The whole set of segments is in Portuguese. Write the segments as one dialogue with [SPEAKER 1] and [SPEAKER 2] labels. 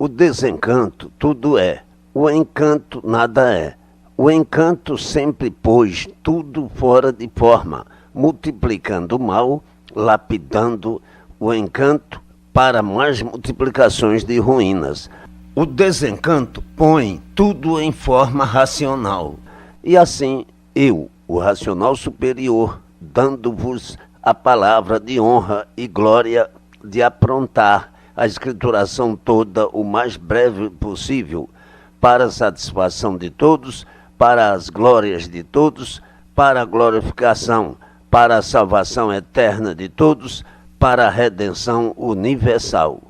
[SPEAKER 1] O desencanto tudo é, o encanto nada é. O encanto sempre pôs tudo fora de forma, multiplicando o mal, lapidando o encanto para mais multiplicações de ruínas. O desencanto põe tudo em forma racional. E assim eu, o racional superior, dando-vos a palavra de honra e glória de aprontar a escrituração toda o mais breve possível, para a satisfação de todos, para as glórias de todos, para a glorificação, para a salvação eterna de todos, para a redenção universal.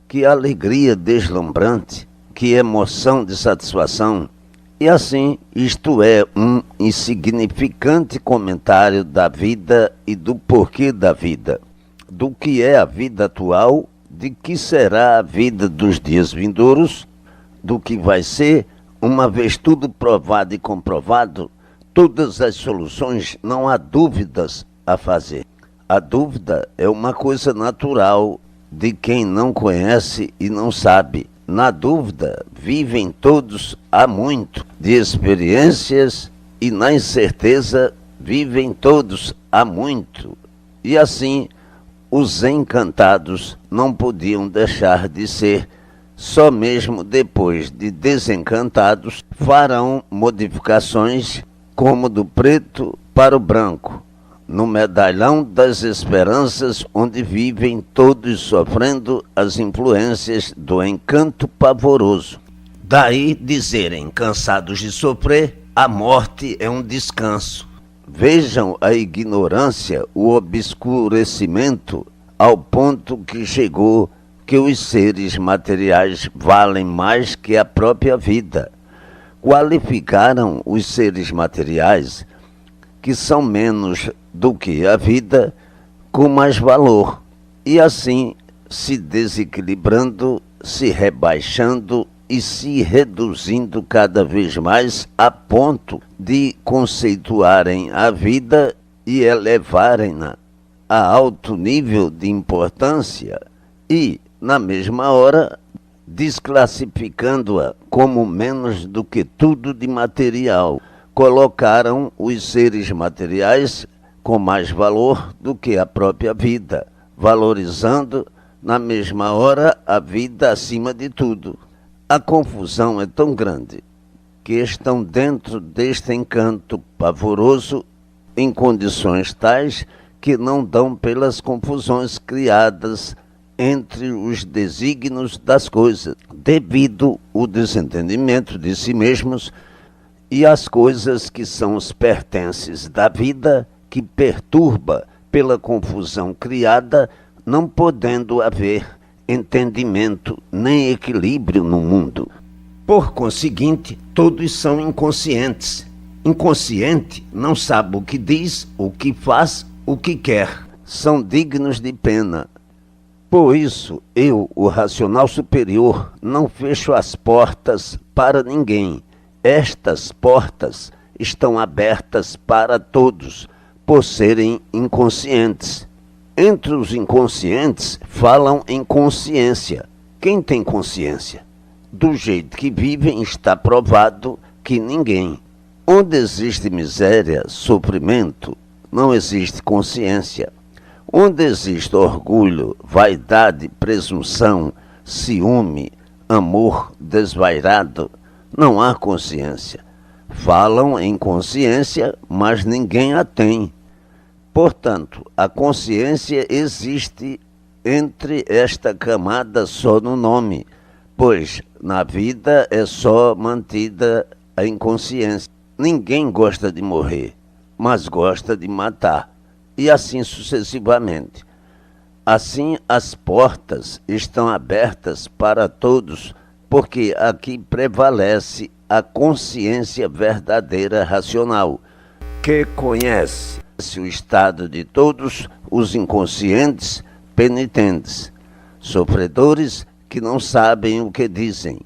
[SPEAKER 1] Que alegria deslumbrante, que emoção de satisfação! E assim, isto é um insignificante comentário da vida e do porquê da vida, do que é a vida atual, de que será a vida dos dias vindouros, do que vai ser, uma vez tudo provado e comprovado, todas as soluções, não há dúvidas a fazer. A dúvida é uma coisa natural de quem não conhece e não sabe. Na dúvida, vivem todos há muito de experiências e na incerteza vivem todos há muito. E assim, os encantados não podiam deixar de ser, só mesmo depois de desencantados farão modificações como do preto para o branco, no medalhão das esperanças onde vivem todos sofrendo as influências do encanto pavoroso. Daí dizerem, cansados de sofrer, a morte é um descanso. Vejam a ignorância, o obscurecimento, ao ponto que chegou que os seres materiais valem mais que a própria vida. Qualificaram os seres materiais, que são menos do que a vida, com mais valor, e assim se desequilibrando, se rebaixando e se reduzindo cada vez mais a ponto de conceituarem a vida e elevarem-na a alto nível de importância e, na mesma hora, desclassificando-a como menos do que tudo de material. Colocaram os seres materiais com mais valor do que a própria vida, valorizando, na mesma hora, a vida acima de tudo. A confusão é tão grande que estão dentro deste encanto pavoroso em condições tais que não dão pelas confusões criadas entre os desígnios das coisas, devido ao desentendimento de si mesmos e as coisas que são os pertences da vida, que perturba pela confusão criada, não podendo haver entendimento nem equilíbrio no mundo. Por conseguinte, todos são inconscientes. Inconsciente não sabe o que diz, o que faz, o que quer. São dignos de pena. Por isso, eu, o racional superior, não fecho as portas para ninguém. Estas portas estão abertas para todos, por serem inconscientes. Entre os inconscientes, falam em consciência. Quem tem consciência? Do jeito que vivem, está provado que ninguém. Onde existe miséria, sofrimento, não existe consciência. Onde existe orgulho, vaidade, presunção, ciúme, amor desvairado, não há consciência. Falam em consciência, mas ninguém a tem. Portanto, a consciência existe entre esta camada só no nome, pois na vida é só mantida a inconsciência. Ninguém gosta de morrer, mas gosta de matar, e assim sucessivamente. Assim, as portas estão abertas para todos, porque aqui prevalece a consciência verdadeira racional, que conhece o estado de todos os inconscientes penitentes, sofredores que não sabem o que dizem.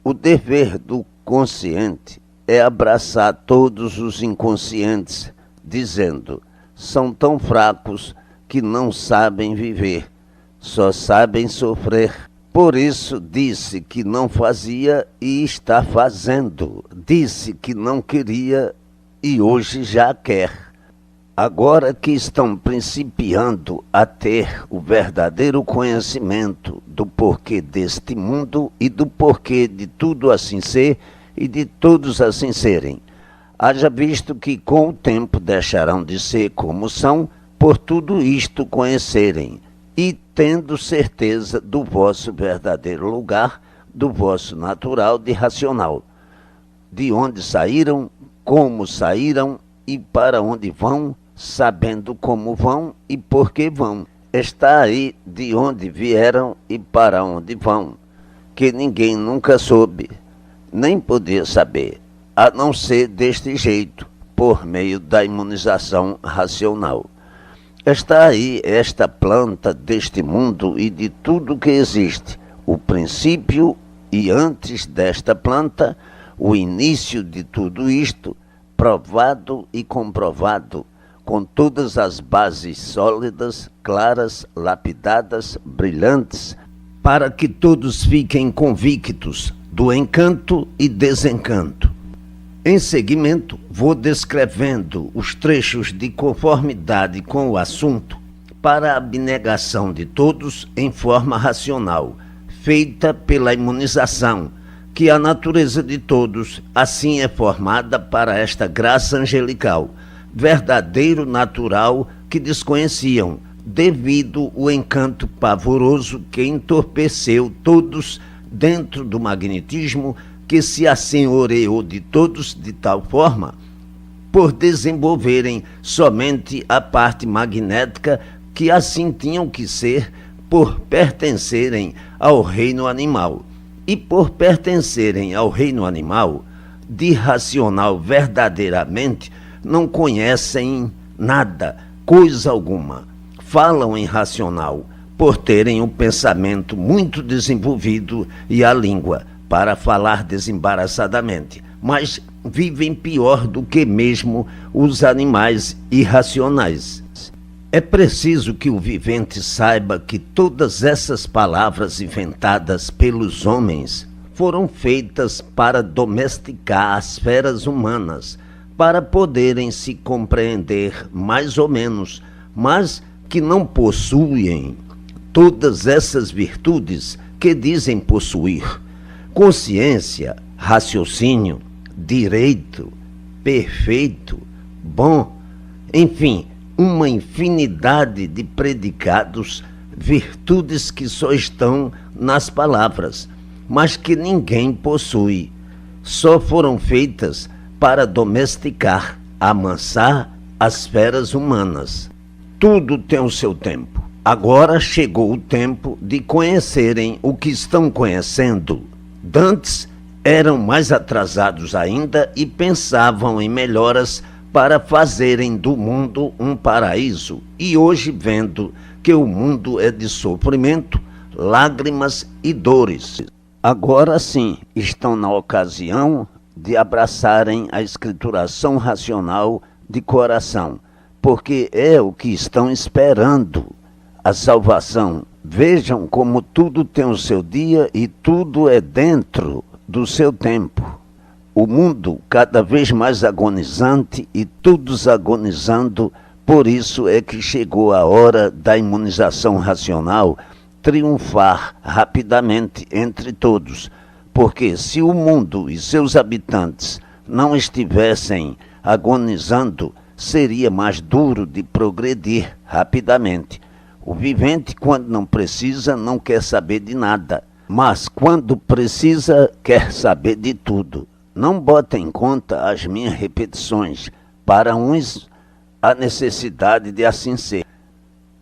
[SPEAKER 1] O dever do consciente é abraçar todos os inconscientes, dizendo: são tão fracos que não sabem viver, só sabem sofrer. Por isso disse que não fazia e está fazendo. Disse que não queria e hoje já quer. Agora que estão principiando a ter o verdadeiro conhecimento do porquê deste mundo e do porquê de tudo assim ser e de todos assim serem. Haja visto que com o tempo deixarão de ser como são, por tudo isto conhecerem, e tendo certeza do vosso verdadeiro lugar, do vosso natural de racional, de onde saíram, como saíram e para onde vão, sabendo como vão e por que vão. Está aí de onde vieram e para onde vão, que ninguém nunca soube, nem podia saber, a não ser deste jeito, por meio da imunização racional. Está aí esta planta deste mundo e de tudo que existe, o princípio e antes desta planta, o início de tudo isto, provado e comprovado, com todas as bases sólidas, claras, lapidadas, brilhantes, para que todos fiquem convictos do encanto e desencanto. Em seguimento, vou descrevendo os trechos de conformidade com o assunto para a abnegação de todos em forma racional, feita pela imunização, que a natureza de todos assim é formada para esta graça angelical, verdadeiro natural que desconheciam, devido ao encanto pavoroso que entorpeceu todos dentro do magnetismo que se assenhoreou de todos de tal forma, por desenvolverem somente a parte magnética que assim tinham que ser por pertencerem ao reino animal. E por pertencerem ao reino animal, de racional verdadeiramente, não conhecem nada, coisa alguma. Falam em racional, por terem um pensamento muito desenvolvido e a língua, para falar desembaraçadamente, mas vivem pior do que mesmo os animais irracionais. É preciso que o vivente saiba que todas essas palavras inventadas pelos homens foram feitas para domesticar as feras humanas, para poderem se compreender mais ou menos, mas que não possuem todas essas virtudes que dizem possuir. Consciência, raciocínio, direito, perfeito, bom, enfim, uma infinidade de predicados, virtudes que só estão nas palavras, mas que ninguém possui. Só foram feitas para domesticar, amansar as feras humanas. Tudo tem o seu tempo. Agora chegou o tempo de conhecerem o que estão conhecendo. Dantes eram mais atrasados ainda e pensavam em melhoras para fazerem do mundo um paraíso. E hoje, vendo que o mundo é de sofrimento, lágrimas e dores, agora sim estão na ocasião de abraçarem a escrituração racional de coração, porque é o que estão esperando, a salvação. Vejam como tudo tem o seu dia e tudo é dentro do seu tempo. O mundo cada vez mais agonizante e todos agonizando, por isso é que chegou a hora da imunização racional triunfar rapidamente entre todos, porque se o mundo e seus habitantes não estivessem agonizando, seria mais duro de progredir rapidamente. O vivente, quando não precisa, não quer saber de nada, mas quando precisa, quer saber de tudo. Não bota em conta as minhas repetições. Para uns, a necessidade de assim ser.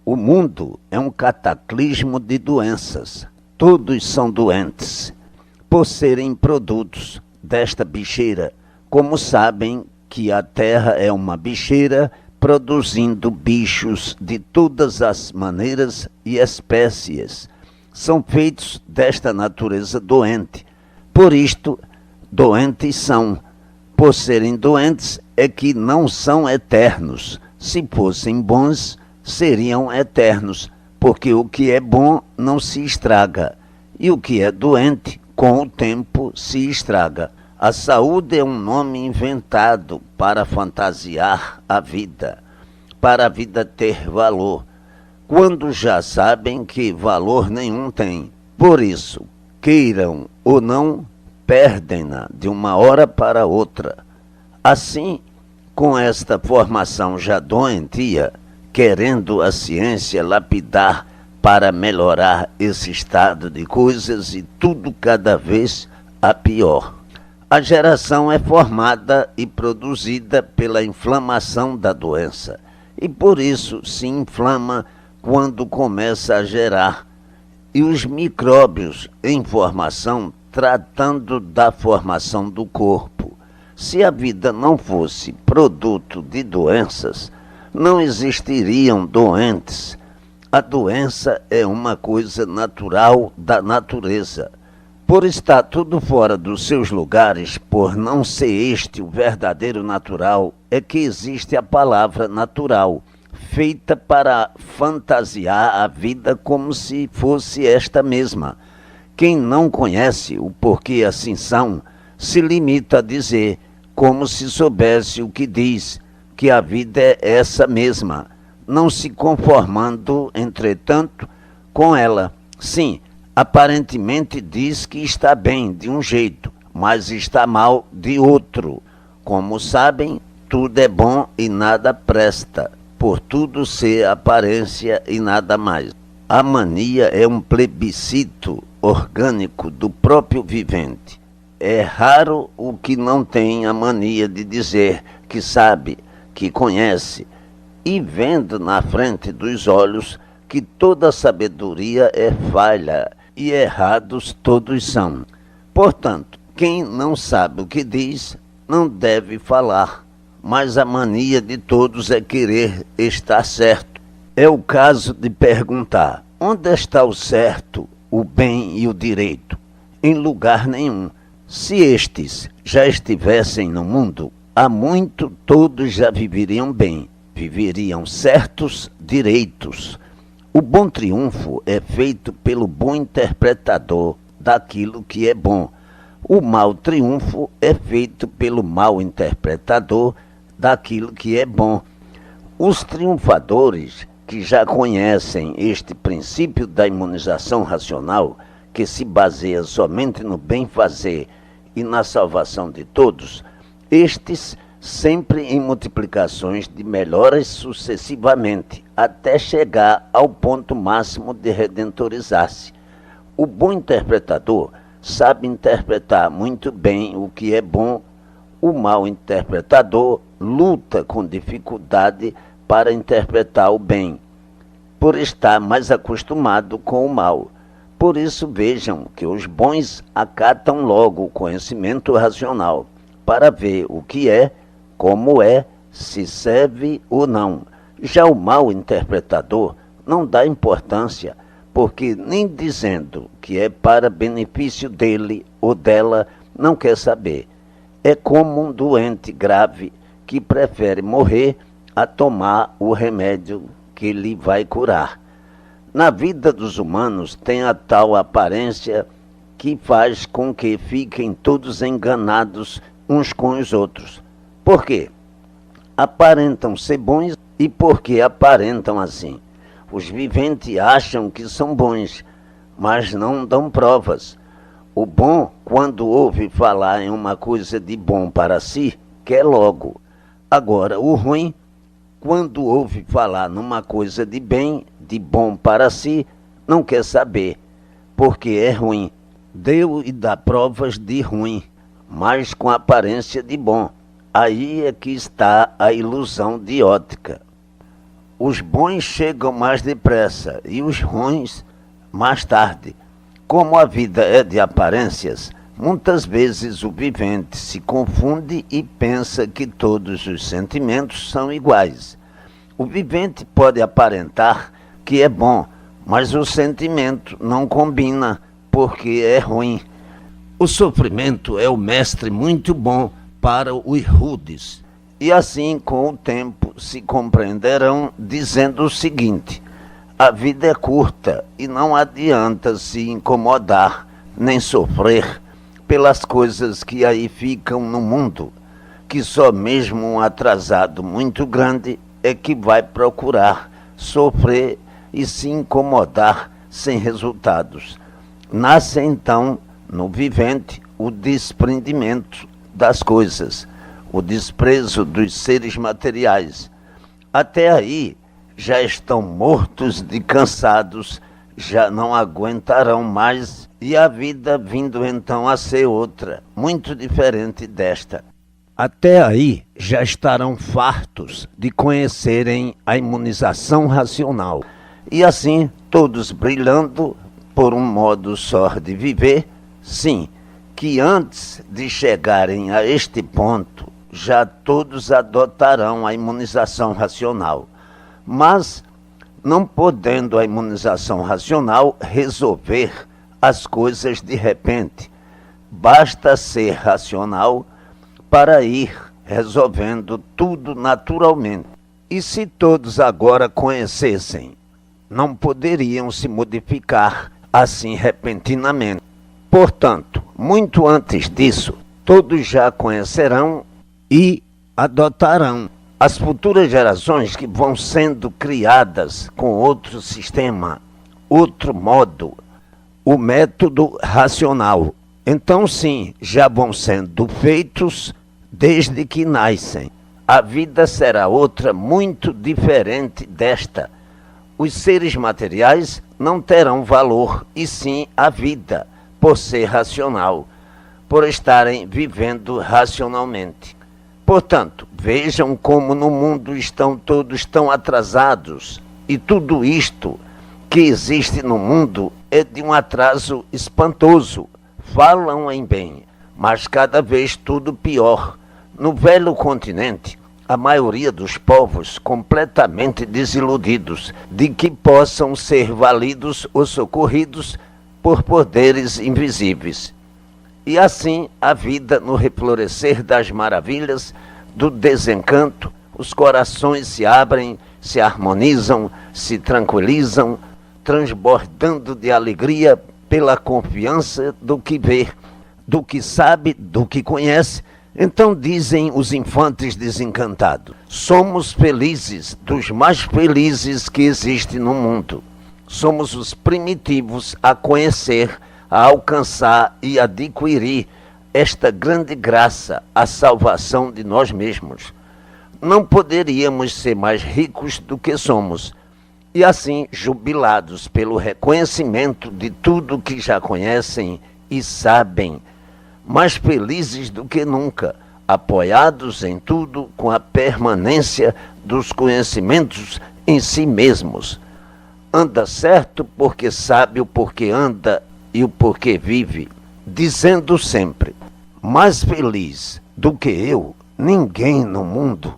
[SPEAKER 1] O mundo é um cataclismo de doenças. Todos são doentes, por serem produtos desta bicheira. Como sabem que a Terra é uma bicheira, produzindo bichos de todas as maneiras e espécies. São feitos desta natureza doente. Por isto, doentes são. Por serem doentes, é que não são eternos. Se fossem bons, seriam eternos, porque o que é bom não se estraga. e o que é doente, com o tempo, se estraga. A saúde é um nome inventado para fantasiar a vida, para a vida ter valor, quando já sabem que valor nenhum tem. Por isso, queiram ou não, perdem-na de uma hora para outra. Assim, com esta formação já doentia, querendo a ciência lapidar para melhorar esse estado de coisas e tudo cada vez a pior. A geração é formada e produzida pela inflamação da doença e por isso se inflama quando começa a gerar. E os micróbios em formação tratando da formação do corpo. Se a vida não fosse produto de doenças, não existiriam doentes. A doença é uma coisa natural da natureza. Por estar tudo fora dos seus lugares, por não ser este o verdadeiro natural, é que existe a palavra natural, feita para fantasiar a vida como se fosse esta mesma. Quem não conhece o porquê assim são, se limita a dizer, como se soubesse o que diz, que a vida é essa mesma, não se conformando, entretanto, com ela. Sim, aparentemente diz que está bem de um jeito, mas está mal de outro. Como sabem, tudo é bom e nada presta, por tudo ser aparência e nada mais. A mania é um plebiscito orgânico do próprio vivente. É raro o que não tem a mania de dizer que sabe, que conhece, e vendo na frente dos olhos que toda sabedoria é falha e errados todos são. Portanto, quem não sabe o que diz, não deve falar, mas a mania de todos é querer estar certo. É o caso de perguntar, onde está o certo, o bem e o direito? Em lugar nenhum. Se estes já estivessem no mundo, há muito todos já viveriam bem, viveriam certos direitos. O bom triunfo é feito pelo bom interpretador daquilo que é bom. O mau triunfo é feito pelo mau interpretador daquilo que é bom. Os triunfadores que já conhecem este princípio da imunização racional, que se baseia somente no bem-fazer e na salvação de todos, estes sempre em multiplicações de melhoras sucessivamente, até chegar ao ponto máximo de redentorizar-se. O bom interpretador sabe interpretar muito bem o que é bom. O mau interpretador luta com dificuldade para interpretar o bem, por estar mais acostumado com o mal. Por isso vejam que os bons acatam logo o conhecimento racional, para ver o que é, como é, se serve ou não. Já o mau interpretador não dá importância, porque nem dizendo que é para benefício dele ou dela, não quer saber. É como um doente grave que prefere morrer a tomar o remédio que lhe vai curar. Na vida dos humanos tem a tal aparência que faz com que fiquem todos enganados uns com os outros. Por quê? Aparentam ser bons e por que aparentam assim? Os viventes acham que são bons, mas não dão provas. O bom, quando ouve falar em uma coisa de bom para si, quer logo. Agora, o ruim, quando ouve falar numa coisa de bem, de bom para si, não quer saber, porque é ruim. Deu e dá provas de ruim, mas com aparência de bom. Aí é que está a ilusão de ótica. Os bons chegam mais depressa e os ruins mais tarde. Como a vida é de aparências, muitas vezes o vivente se confunde e pensa que todos os sentimentos são iguais. O vivente pode aparentar que é bom, mas o sentimento não combina porque é ruim. O sofrimento é o mestre muito bom para os rudes. E assim, com o tempo, se compreenderão dizendo o seguinte: A vida é curta e não adianta se incomodar nem sofrer pelas coisas que aí ficam no mundo, que só mesmo um atrasado muito grande é que vai procurar sofrer e se incomodar sem resultados. Nasce então no vivente o desprendimento das coisas, o desprezo dos seres materiais. Até aí já estão mortos de cansados, já não aguentarão mais, e a vida vindo então a ser outra, muito diferente desta. Até aí já estarão fartos de conhecerem a imunização racional, e assim todos brilhando por um modo só de viver, sim, que antes de chegarem a este ponto, já todos adotarão a imunização racional. Mas, não podendo a imunização racional resolver as coisas de repente, basta ser racional para ir resolvendo tudo naturalmente. E se todos agora conhecessem, não poderiam se modificar assim repentinamente. Portanto, muito antes disso, todos já conhecerão e adotarão. As futuras gerações que vão sendo criadas com outro sistema, outro modo, o método racional. Então sim, já vão sendo feitos desde que nascem. A vida será outra muito diferente desta. Os seres materiais não terão valor, e sim a vida, por ser racional, por estarem vivendo racionalmente. Portanto, vejam como no mundo estão todos tão atrasados, e tudo isto que existe no mundo é de um atraso espantoso. Falam em bem, mas cada vez tudo pior. No velho continente, a maioria dos povos completamente desiludidos de que possam ser validos ou socorridos por poderes invisíveis. E assim a vida no reflorescer das maravilhas, do desencanto, os corações se abrem, se harmonizam, se tranquilizam, transbordando de alegria pela confiança do que vê, do que sabe, do que conhece. Então dizem os infantes desencantados: somos felizes, dos mais felizes que existe no mundo. Somos os primitivos a conhecer, a alcançar e adquirir esta grande graça, a salvação de nós mesmos. Não poderíamos ser mais ricos do que somos, e assim jubilados pelo reconhecimento de tudo que já conhecem e sabem, mais felizes do que nunca, apoiados em tudo com a permanência dos conhecimentos em si mesmos. Anda certo porque sabe o porquê anda e o porquê vive, dizendo sempre: mais feliz do que eu, ninguém no mundo.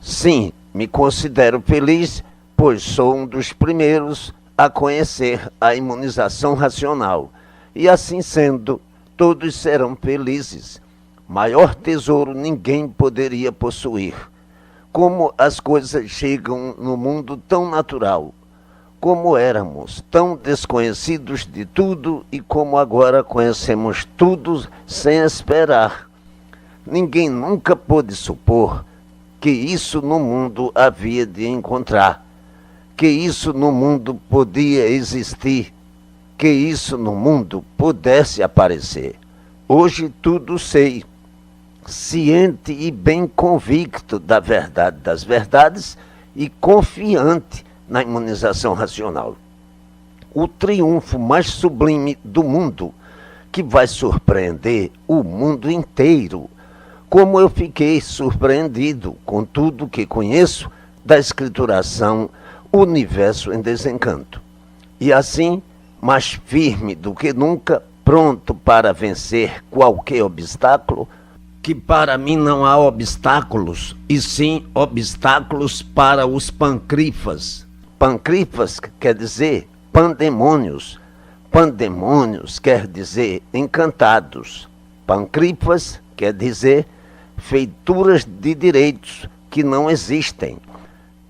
[SPEAKER 1] Sim, me considero feliz, pois sou um dos primeiros a conhecer a imunização racional, e assim sendo, todos serão felizes. Maior tesouro ninguém poderia possuir. Como as coisas chegam no mundo tão natural, como éramos tão desconhecidos de tudo e como agora conhecemos tudo sem esperar. Ninguém nunca pôde supor que isso no mundo havia de encontrar, que isso no mundo podia existir, que isso no mundo pudesse aparecer. Hoje tudo sei, ciente e bem convicto da verdade das verdades e confiante na imunização racional. O triunfo mais sublime do mundo, que vai surpreender o mundo inteiro, como eu fiquei surpreendido com tudo que conheço da escrituração Universo em Desencanto. E assim, mais firme do que nunca, pronto para vencer qualquer obstáculo, que para mim não há obstáculos, e sim obstáculos para os pancrifas. Pancrifas quer dizer pandemônios. Pandemônios quer dizer encantados. Pancrifas quer dizer feituras de direitos que não existem.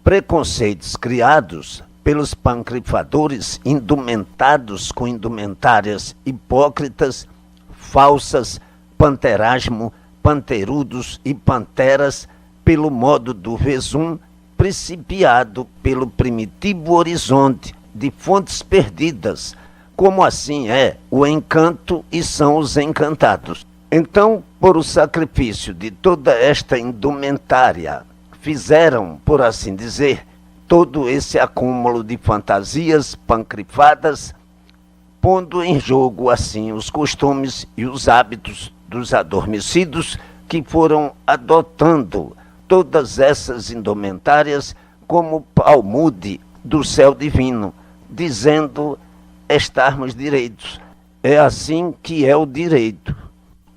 [SPEAKER 1] Preconceitos criados pelos pancrifadores indumentados com indumentárias hipócritas, falsas, panterasmo, panterudos e panteras, pelo modo do Vesum, principiado pelo primitivo horizonte de fontes perdidas, como assim é o encanto e são os encantados. Então, por o sacrifício de toda esta indumentária, fizeram, por assim dizer, todo esse acúmulo de fantasias pancrifadas, pondo em jogo assim os costumes e os hábitos dos adormecidos que foram adotando todas essas indumentárias como palmude do céu divino, dizendo estarmos direitos. É assim que é o direito.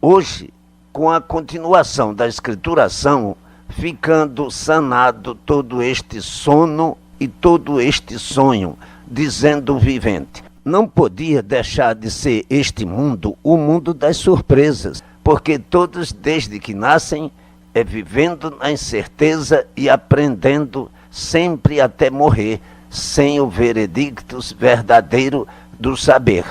[SPEAKER 1] Hoje, com a continuação da escrituração, ficando sanado todo este sono e todo este sonho, dizendo o vivente, não podia deixar de ser este mundo o mundo das surpresas, porque todos, desde que nascem, é vivendo na incerteza e aprendendo sempre até morrer, sem o veredicto verdadeiro do saber.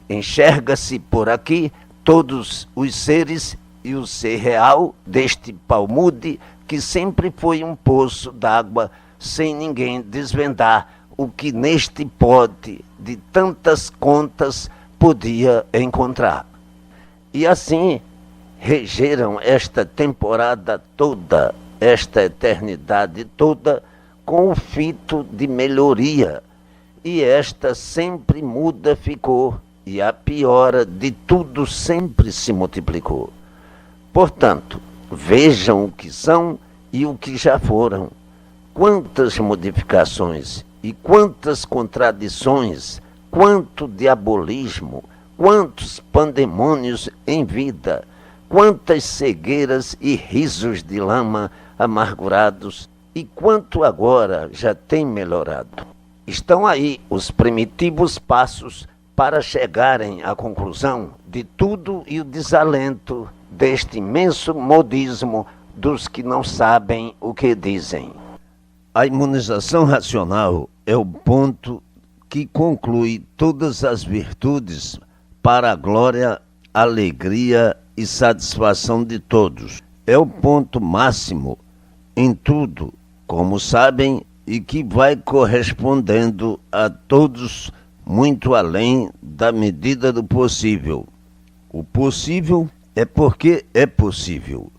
[SPEAKER 1] Enxerga-se por aqui todos os seres e o ser real deste palmude que sempre foi um poço d'água sem ninguém desvendar o que neste pote de tantas contas podia encontrar. E assim regeram esta temporada toda, esta eternidade toda, com o fito de melhoria, e esta sempre muda ficou, e a piora de tudo sempre se multiplicou. Portanto, vejam o que são e o que já foram. Quantas modificações e quantas contradições, quanto diabolismo, quantos pandemônios em vida, quantas cegueiras e risos de lama amargurados, e quanto agora já tem melhorado. Estão aí os primitivos passos para chegarem à conclusão de tudo e o desalento deste imenso modismo dos que não sabem o que dizem. A imunização racional é o ponto que conclui todas as virtudes para a glória, alegria e satisfação de todos. É o ponto máximo em tudo, como sabem, e que vai correspondendo a todos muito além da medida do possível. O possível é porque é possível,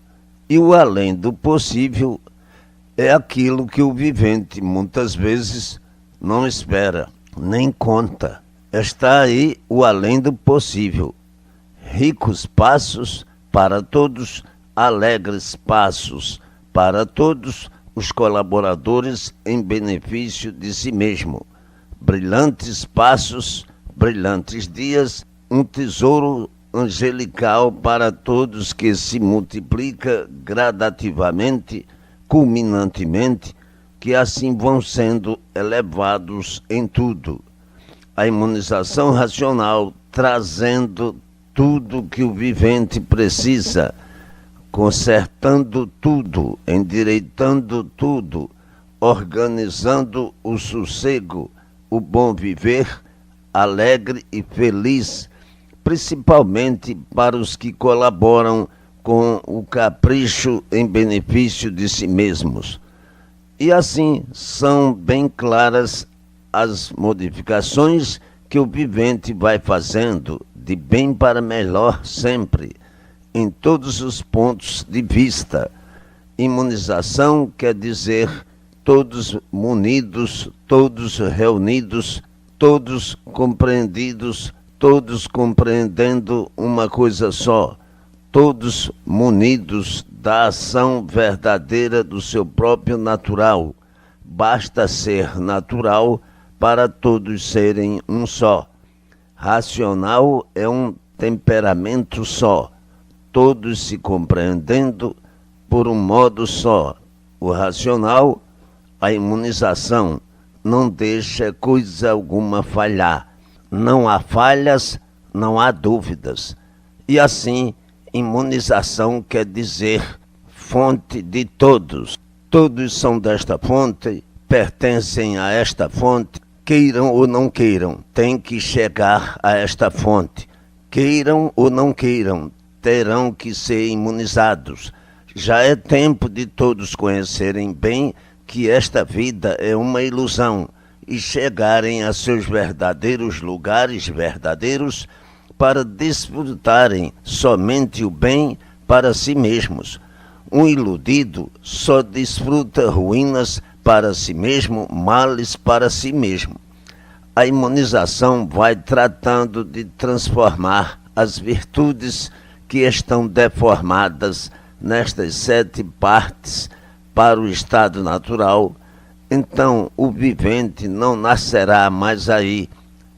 [SPEAKER 1] e o além do possível é aquilo que o vivente muitas vezes não espera, nem conta. Está aí o além do possível. Ricos passos para todos, alegres passos para todos os colaboradores em benefício de si mesmo. Brilhantes passos, brilhantes dias, um tesouro angelical para todos que se multiplica gradativamente, culminantemente, que assim vão sendo elevados em tudo. A imunização racional trazendo tudo que o vivente precisa, consertando tudo, endireitando tudo, organizando o sossego, o bom viver, alegre e feliz, principalmente para os que colaboram com o capricho em benefício de si mesmos. E assim são bem claras as modificações que o vivente vai fazendo de bem para melhor sempre, em todos os pontos de vista. Imunização quer dizer todos munidos, todos reunidos, todos compreendidos, todos compreendendo uma coisa só, todos munidos da ação verdadeira do seu próprio natural. Basta ser natural para todos serem um só. Racional é um temperamento só, todos se compreendendo por um modo só. O racional, a imunização, não deixa coisa alguma falhar. Não há falhas, não há dúvidas. E assim, imunização quer dizer fonte de todos. Todos são desta fonte, pertencem a esta fonte, queiram ou não queiram, têm que chegar a esta fonte. Queiram ou não queiram, terão que ser imunizados. Já é tempo de todos conhecerem bem que esta vida é uma ilusão e chegarem a seus verdadeiros lugares verdadeiros para desfrutarem somente o bem para si mesmos. Um iludido só desfruta ruínas para si mesmo, males para si mesmo. A imunização vai tratando de transformar as virtudes que estão deformadas nestas 7 partes para o estado natural. Então o vivente não nascerá mais aí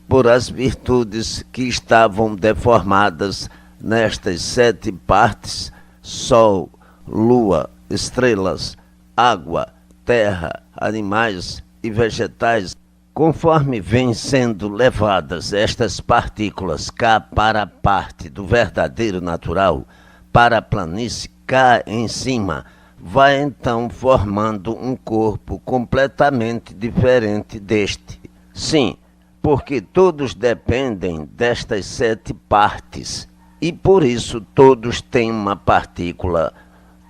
[SPEAKER 1] por as virtudes que estavam deformadas nestas 7 partes: sol, lua, estrelas, água, terra, animais e vegetais. Conforme vêm sendo levadas estas partículas cá para a parte do verdadeiro natural, para a planície cá em cima, vai então formando um corpo completamente diferente deste. Sim, porque todos dependem destas 7 partes, e por isso todos têm uma partícula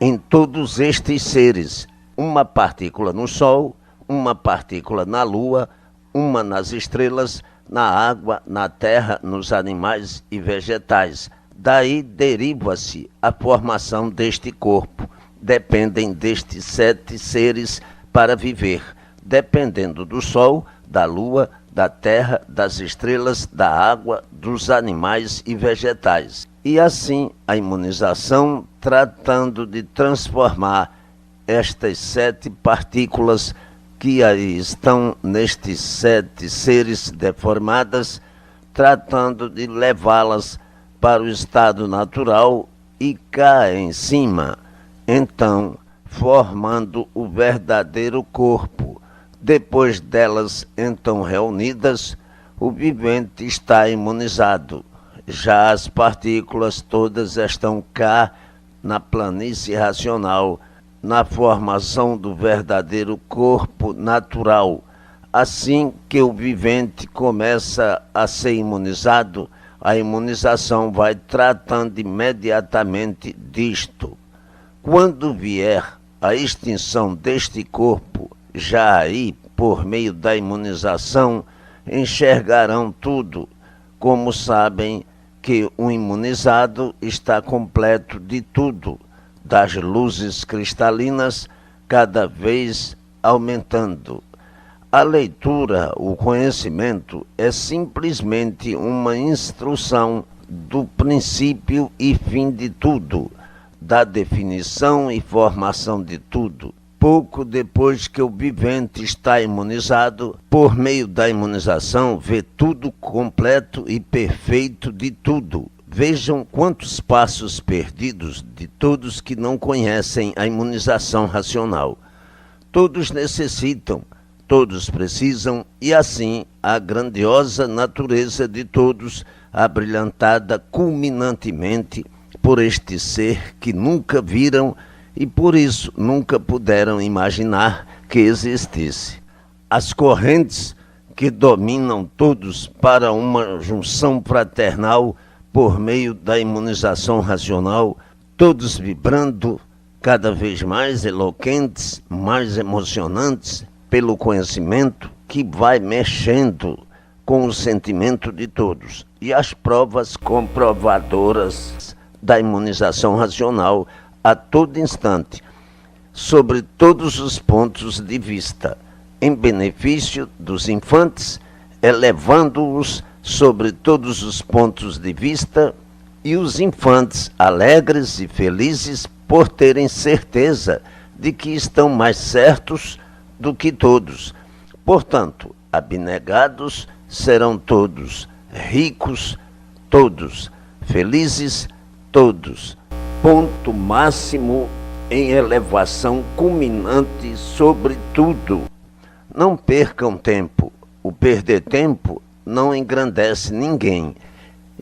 [SPEAKER 1] em todos estes seres, uma partícula no Sol, uma partícula na Lua, uma nas estrelas, na água, na terra, nos animais e vegetais. Daí deriva-se a formação deste corpo. Dependem destes 7 seres para viver, dependendo do Sol, da Lua, da terra, das estrelas, da água, dos animais e vegetais. E assim a imunização, tratando de transformar estas 7 partículas que aí estão nestes 7 seres deformadas, tratando de levá-las para o estado natural e cá em cima, então formando o verdadeiro corpo. Depois delas então reunidas, o vivente está imunizado. Já as partículas todas estão cá na planície racional, na formação do verdadeiro corpo natural. Assim que o vivente começa a ser imunizado, a imunização vai tratando imediatamente disto. Quando vier a extinção deste corpo, já aí, por meio da imunização, enxergarão tudo, como sabem que o imunizado está completo de tudo, das luzes cristalinas, cada vez aumentando. A leitura, o conhecimento, é simplesmente uma instrução do princípio e fim de tudo, da definição e formação de tudo. Pouco depois que o vivente está imunizado, por meio da imunização, vê tudo completo e perfeito de tudo. Vejam quantos passos perdidos de todos que não conhecem a imunização racional. Todos necessitam, todos precisam, e assim a grandiosa natureza de todos, abrilhantada culminantemente por este ser que nunca viram e por isso nunca puderam imaginar que existisse. As correntes que dominam todos para uma junção fraternal por meio da imunização racional, todos vibrando cada vez mais eloquentes, mais emocionantes pelo conhecimento que vai mexendo com o sentimento de todos. E as provas comprovadoras da imunização racional a todo instante, sobre todos os pontos de vista, em benefício dos infantes, elevando-os sobre todos os pontos de vista, e os infantes alegres e felizes por terem certeza de que estão mais certos do que todos. Portanto, abnegados serão todos, ricos todos, felizes todos. Ponto máximo em elevação culminante sobre tudo. Não percam tempo. O perder tempo não engrandece ninguém.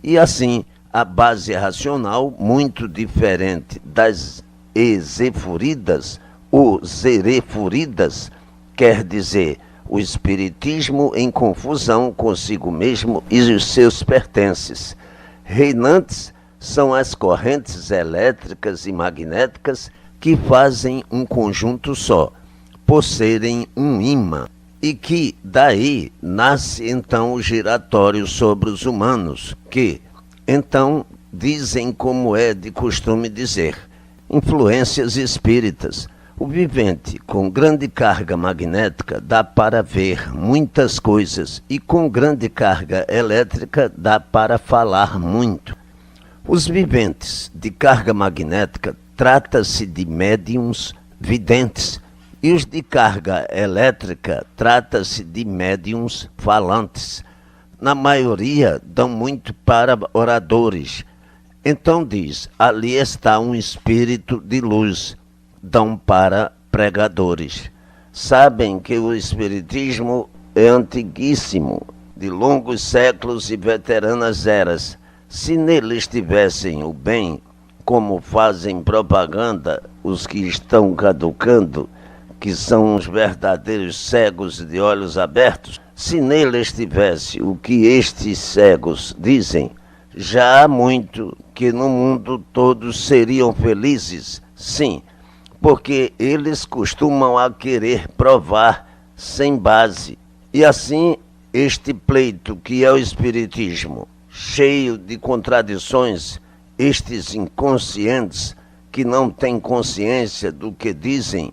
[SPEAKER 1] E assim, a base racional, muito diferente das exefuridas ou zerefuridas, quer dizer o espiritismo em confusão consigo mesmo e os seus pertences. Reinantes são as correntes elétricas e magnéticas que fazem um conjunto só, por serem um ímã, e que daí nasce então o giratório sobre os humanos, que então dizem como é de costume dizer, influências espíritas. O vivente com grande carga magnética dá para ver muitas coisas e com grande carga elétrica dá para falar muito. Os viventes de carga magnética trata-se de médiums videntes e os de carga elétrica trata-se de médiums falantes. Na maioria dão muito para oradores. Então diz, ali está um espírito de luz. Dão para pregadores. Sabem que o espiritismo é antiguíssimo, de longos séculos e veteranas eras. Se neles tivessem o bem, como fazem propaganda os que estão caducando, que são os verdadeiros cegos de olhos abertos, se neles tivesse o que estes cegos dizem, já há muito que no mundo todos seriam felizes, sim, porque eles costumam a querer provar sem base. E assim, este pleito que é o espiritismo, cheio de contradições, estes inconscientes que não têm consciência do que dizem,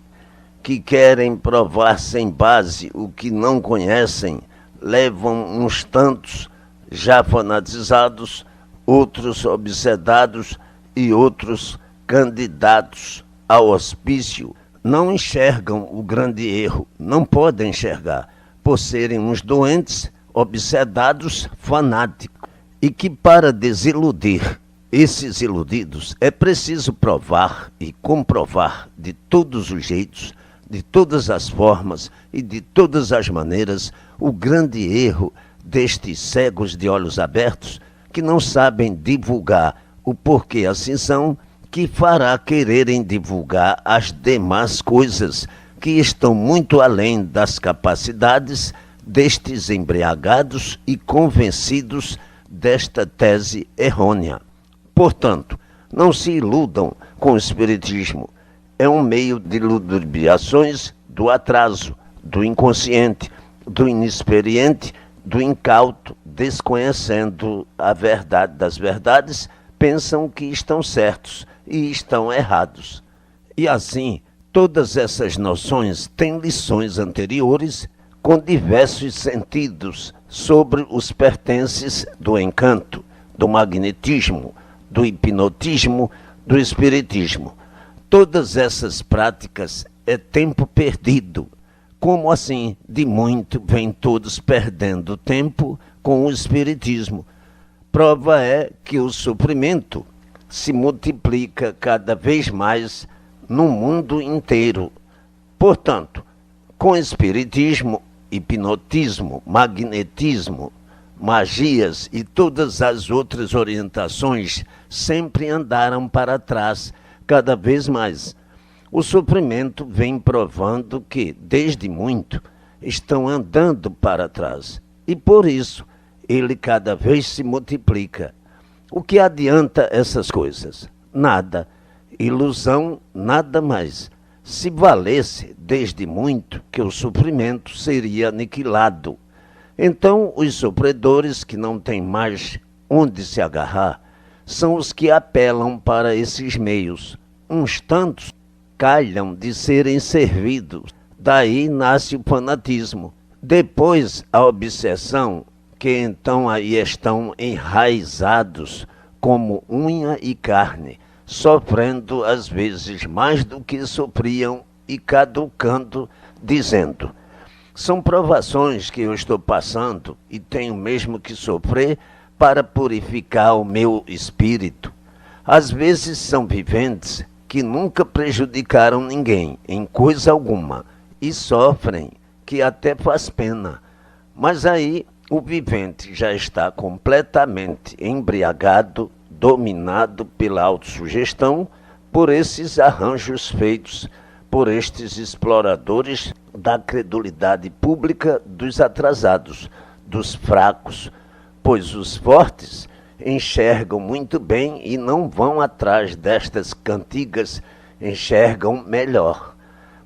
[SPEAKER 1] que querem provar sem base o que não conhecem, levam uns tantos já fanatizados, outros obsedados e outros candidatos ao hospício, não enxergam o grande erro, não podem enxergar, por serem uns doentes, obsedados, fanáticos, e que para desiludir esses iludidos é preciso provar e comprovar de todos os jeitos, de todas as formas e de todas as maneiras o grande erro destes cegos de olhos abertos que não sabem divulgar o porquê assim são, que fará quererem divulgar as demais coisas que estão muito além das capacidades destes embriagados e convencidos desta tese errônea. Portanto, não se iludam com o espiritismo. É um meio de ludibriações do atraso, do inconsciente, do inexperiente, do incauto, desconhecendo a verdade das verdades, pensam que estão certos e estão errados. E assim, todas essas noções têm lições anteriores com diversos sentidos sobre os pertences do encanto, do magnetismo, do hipnotismo, do espiritismo. Todas essas práticas é tempo perdido. Como assim, de muito, vêm todos perdendo tempo com o espiritismo. Prova é que o sofrimento se multiplica cada vez mais no mundo inteiro. Portanto, com espiritismo, hipnotismo, magnetismo, magias e todas as outras orientações sempre andaram para trás, cada vez mais. O sofrimento vem provando que, desde muito, estão andando para trás. E por isso, ele cada vez se multiplica. O que adianta essas coisas? Nada. Ilusão, nada mais. Se valesse, desde muito, que o sofrimento seria aniquilado. Então, os sofredores que não têm mais onde se agarrar, são os que apelam para esses meios. Uns tantos calham de serem servidos. Daí nasce o fanatismo. Depois, a obsessão, que então aí estão enraizados como unha e carne, sofrendo às vezes mais do que sofriam e caducando, dizendo: são provações que eu estou passando e tenho mesmo que sofrer para purificar o meu espírito. Às vezes são viventes que nunca prejudicaram ninguém em coisa alguma e sofrem, que até faz pena. Mas aí o vivente já está completamente embriagado, dominado pela autossugestão, por esses arranjos feitos por estes exploradores da credulidade pública dos atrasados, dos fracos, pois os fortes enxergam muito bem e não vão atrás destas cantigas, enxergam melhor.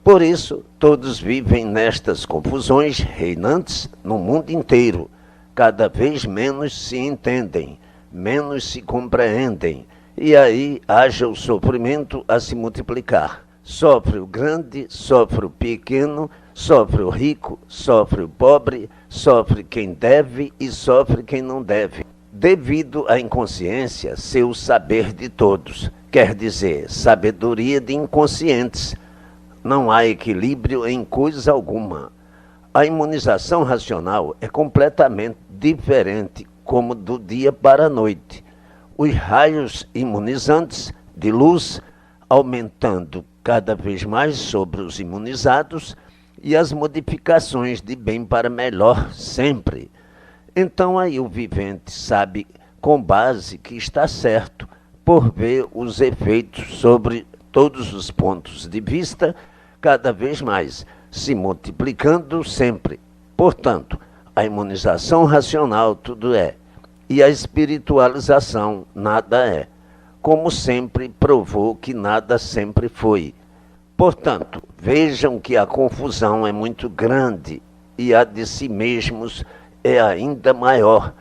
[SPEAKER 1] Por isso, todos vivem nestas confusões reinantes no mundo inteiro. Cada vez menos se entendem, menos se compreendem, e aí haja o sofrimento a se multiplicar. Sofre o grande, sofre o pequeno, sofre o rico, sofre o pobre, sofre quem deve e sofre quem não deve. Devido à inconsciência ser o saber de todos, quer dizer, sabedoria de inconscientes. Não há equilíbrio em coisa alguma. A imunização racional é completamente diferente, como do dia para a noite. Os raios imunizantes de luz aumentando cada vez mais sobre os imunizados e as modificações de bem para melhor sempre. Então aí o vivente sabe com base que está certo por ver os efeitos sobre todos os pontos de vista cada vez mais, se multiplicando sempre. Portanto, a imunização racional tudo é, e a espiritualização nada é, como sempre provou que nada sempre foi. Portanto, vejam que a confusão é muito grande e a de si mesmos é ainda maior.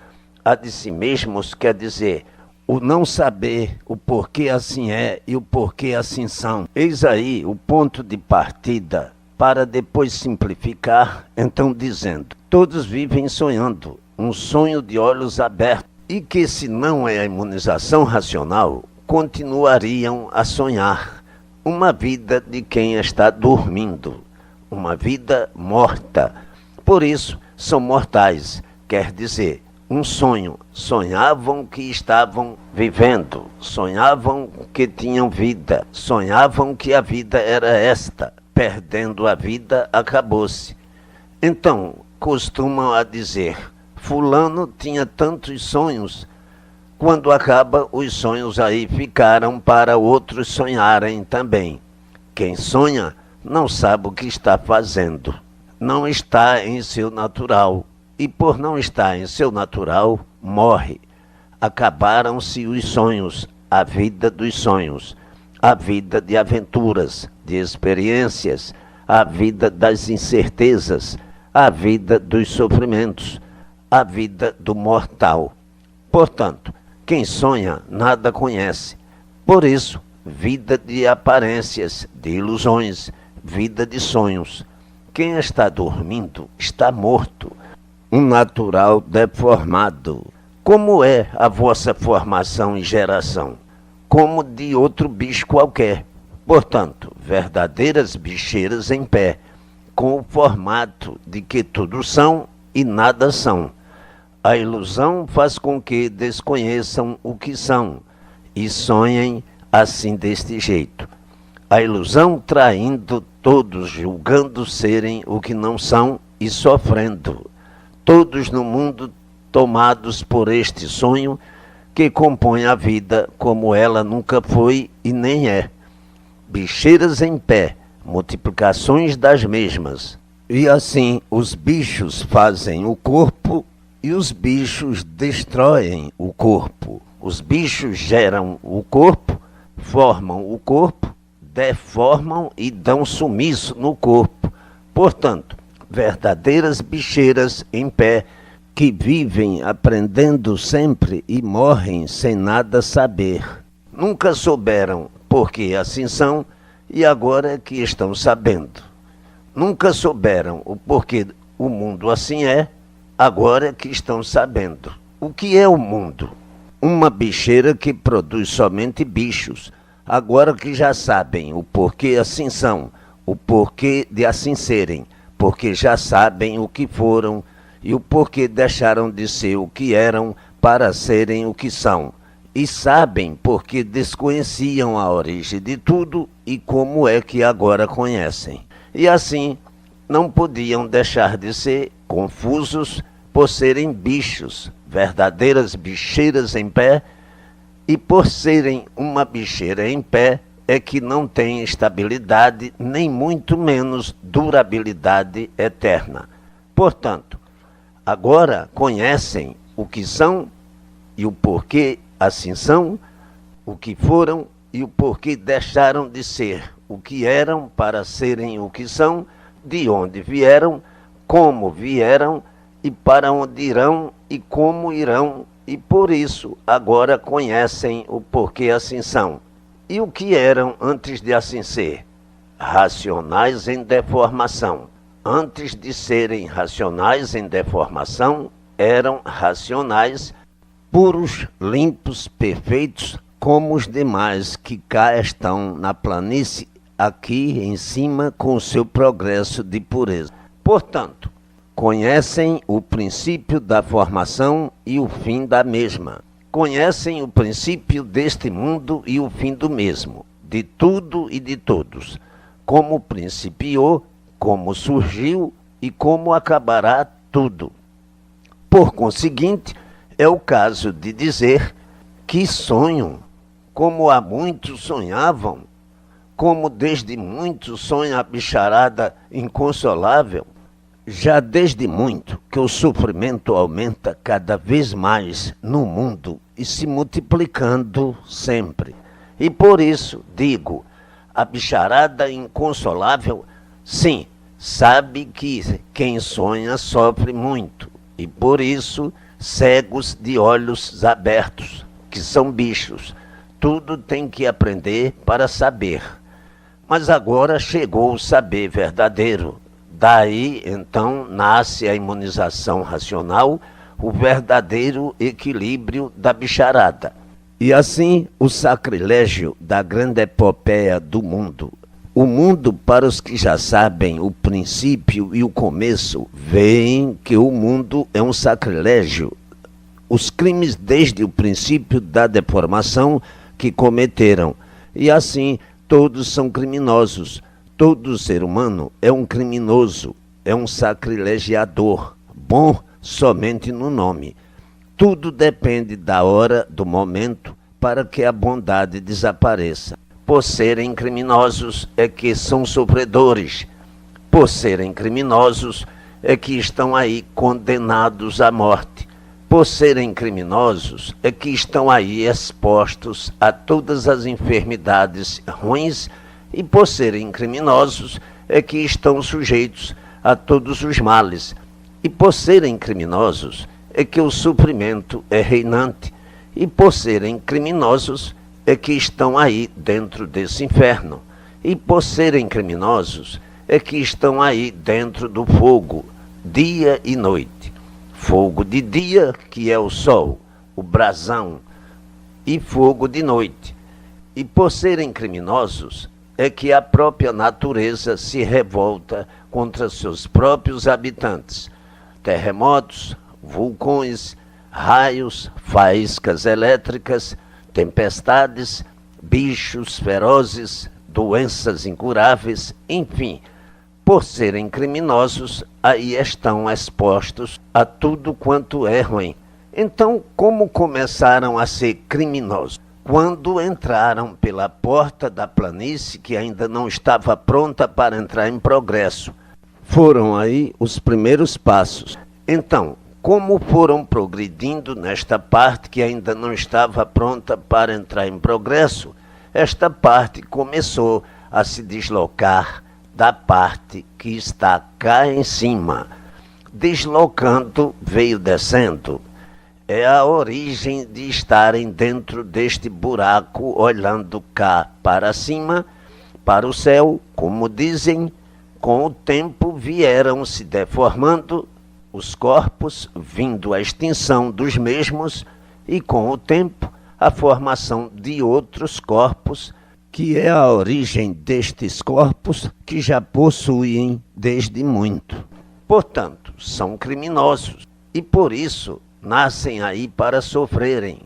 [SPEAKER 1] A de si mesmos quer dizer o não saber o porquê assim é e o porquê assim são. Eis aí o ponto de partida para depois simplificar, então dizendo, todos vivem sonhando, um sonho de olhos abertos, e que se não é a imunização racional, continuariam a sonhar uma vida de quem está dormindo, uma vida morta. Por isso, são mortais, quer dizer, um sonho. Sonhavam que estavam vivendo, sonhavam que tinham vida, sonhavam que a vida era esta. Perdendo a vida, acabou-se. Então, costumam a dizer, fulano tinha tantos sonhos. Quando acaba, os sonhos aí ficaram para outros sonharem também. Quem sonha não sabe o que está fazendo. Não está em seu natural. E por não estar em seu natural, morre. Acabaram-se os sonhos, a vida dos sonhos, a vida de aventuras, de experiências, a vida das incertezas, a vida dos sofrimentos, a vida do mortal. Portanto, quem sonha nada conhece. Por isso, vida de aparências, de ilusões, vida de sonhos. Quem está dormindo está morto, um natural deformado. Como é a vossa formação e geração? Como de outro bicho qualquer. Portanto, verdadeiras bicheiras em pé, com o formato de que tudo são e nada são. A ilusão faz com que desconheçam o que são e sonhem assim deste jeito. A ilusão traindo todos, julgando serem o que não são e sofrendo. Todos no mundo tomados por este sonho que compõe a vida como ela nunca foi e nem é. Bicheiras em pé, multiplicações das mesmas. E assim os bichos fazem o corpo e os bichos destroem o corpo. Os bichos geram o corpo, formam o corpo, deformam e dão sumiço no corpo. Portanto, verdadeiras bicheiras em pé, que vivem aprendendo sempre e morrem sem nada saber. Nunca souberam porque assim são e agora é que estão sabendo. Nunca souberam o porquê o mundo assim é, agora é que estão sabendo. O que é o mundo? Uma bicheira que produz somente bichos, agora que já sabem o porquê assim são, o porquê de assim serem, porque já sabem o que foram e o porquê deixaram de ser o que eram para serem o que são. E sabem porque desconheciam a origem de tudo e como é que agora conhecem. E assim não podiam deixar de ser confusos por serem bichos, verdadeiras bicheiras em pé, e por serem uma bicheira em pé, é que não têm estabilidade, nem muito menos durabilidade eterna. Portanto, agora conhecem o que são e o porquê assim são, o que foram e o porquê deixaram de ser o que eram para serem o que são, de onde vieram, como vieram e para onde irão e como irão, e por isso agora conhecem o porquê assim são. E o que eram antes de assim ser? Racionais em deformação. Antes de serem racionais em deformação, eram racionais, puros, limpos, perfeitos, como os demais que cá estão na planície, aqui em cima, com o seu progresso de pureza. Portanto, conhecem o princípio da formação e o fim da mesma. Conhecem o princípio deste mundo e o fim do mesmo, de tudo e de todos, como principiou, como surgiu e como acabará tudo. Por conseguinte, é o caso de dizer que sonham, como há muitos sonhavam, como desde muito sonha a bicharada inconsolável. Já desde muito que o sofrimento aumenta cada vez mais no mundo e se multiplicando sempre. E por isso digo, a bicharada inconsolável, sim, sabe que quem sonha sofre muito. E por isso, cegos de olhos abertos, que são bichos, tudo tem que aprender para saber. Mas agora chegou o saber verdadeiro. Daí, então, nasce a imunização racional, o verdadeiro equilíbrio da bicharada. E assim, o sacrilégio da grande epopeia do mundo. O mundo, para os que já sabem o princípio e o começo, veem que o mundo é um sacrilégio. Os crimes desde o princípio da deformação que cometeram. E assim, todos são criminosos. Todo ser humano é um criminoso, é um sacrilegiador, bom somente no nome. Tudo depende da hora, do momento, para que a bondade desapareça. Por serem criminosos é que são sofredores. Por serem criminosos é que estão aí condenados à morte. Por serem criminosos é que estão aí expostos a todas as enfermidades ruins. E por serem criminosos é que estão sujeitos a todos os males. E por serem criminosos é que o sofrimento é reinante. E por serem criminosos é que estão aí dentro desse inferno. E por serem criminosos é que estão aí dentro do fogo, dia e noite. Fogo de dia, que é o sol, o brasão, e fogo de noite. E por serem criminosos é que a própria natureza se revolta contra seus próprios habitantes. Terremotos, vulcões, raios, faíscas elétricas, tempestades, bichos ferozes, doenças incuráveis, enfim, por serem criminosos, aí estão expostos a tudo quanto é ruim. Então, como começaram a ser criminosos? Quando entraram pela porta da planície, que ainda não estava pronta para entrar em progresso. Foram aí os primeiros passos. Então, como foram progredindo nesta parte que ainda não estava pronta para entrar em progresso, esta parte começou a se deslocar da parte que está cá em cima. Deslocando, veio descendo. É a origem de estarem dentro deste buraco, olhando cá para cima, para o céu, como dizem. Com o tempo vieram se deformando os corpos, vindo à extinção dos mesmos, e com o tempo a formação de outros corpos, que é a origem destes corpos que já possuem desde muito. Portanto, são criminosos e por isso nascem aí para sofrerem.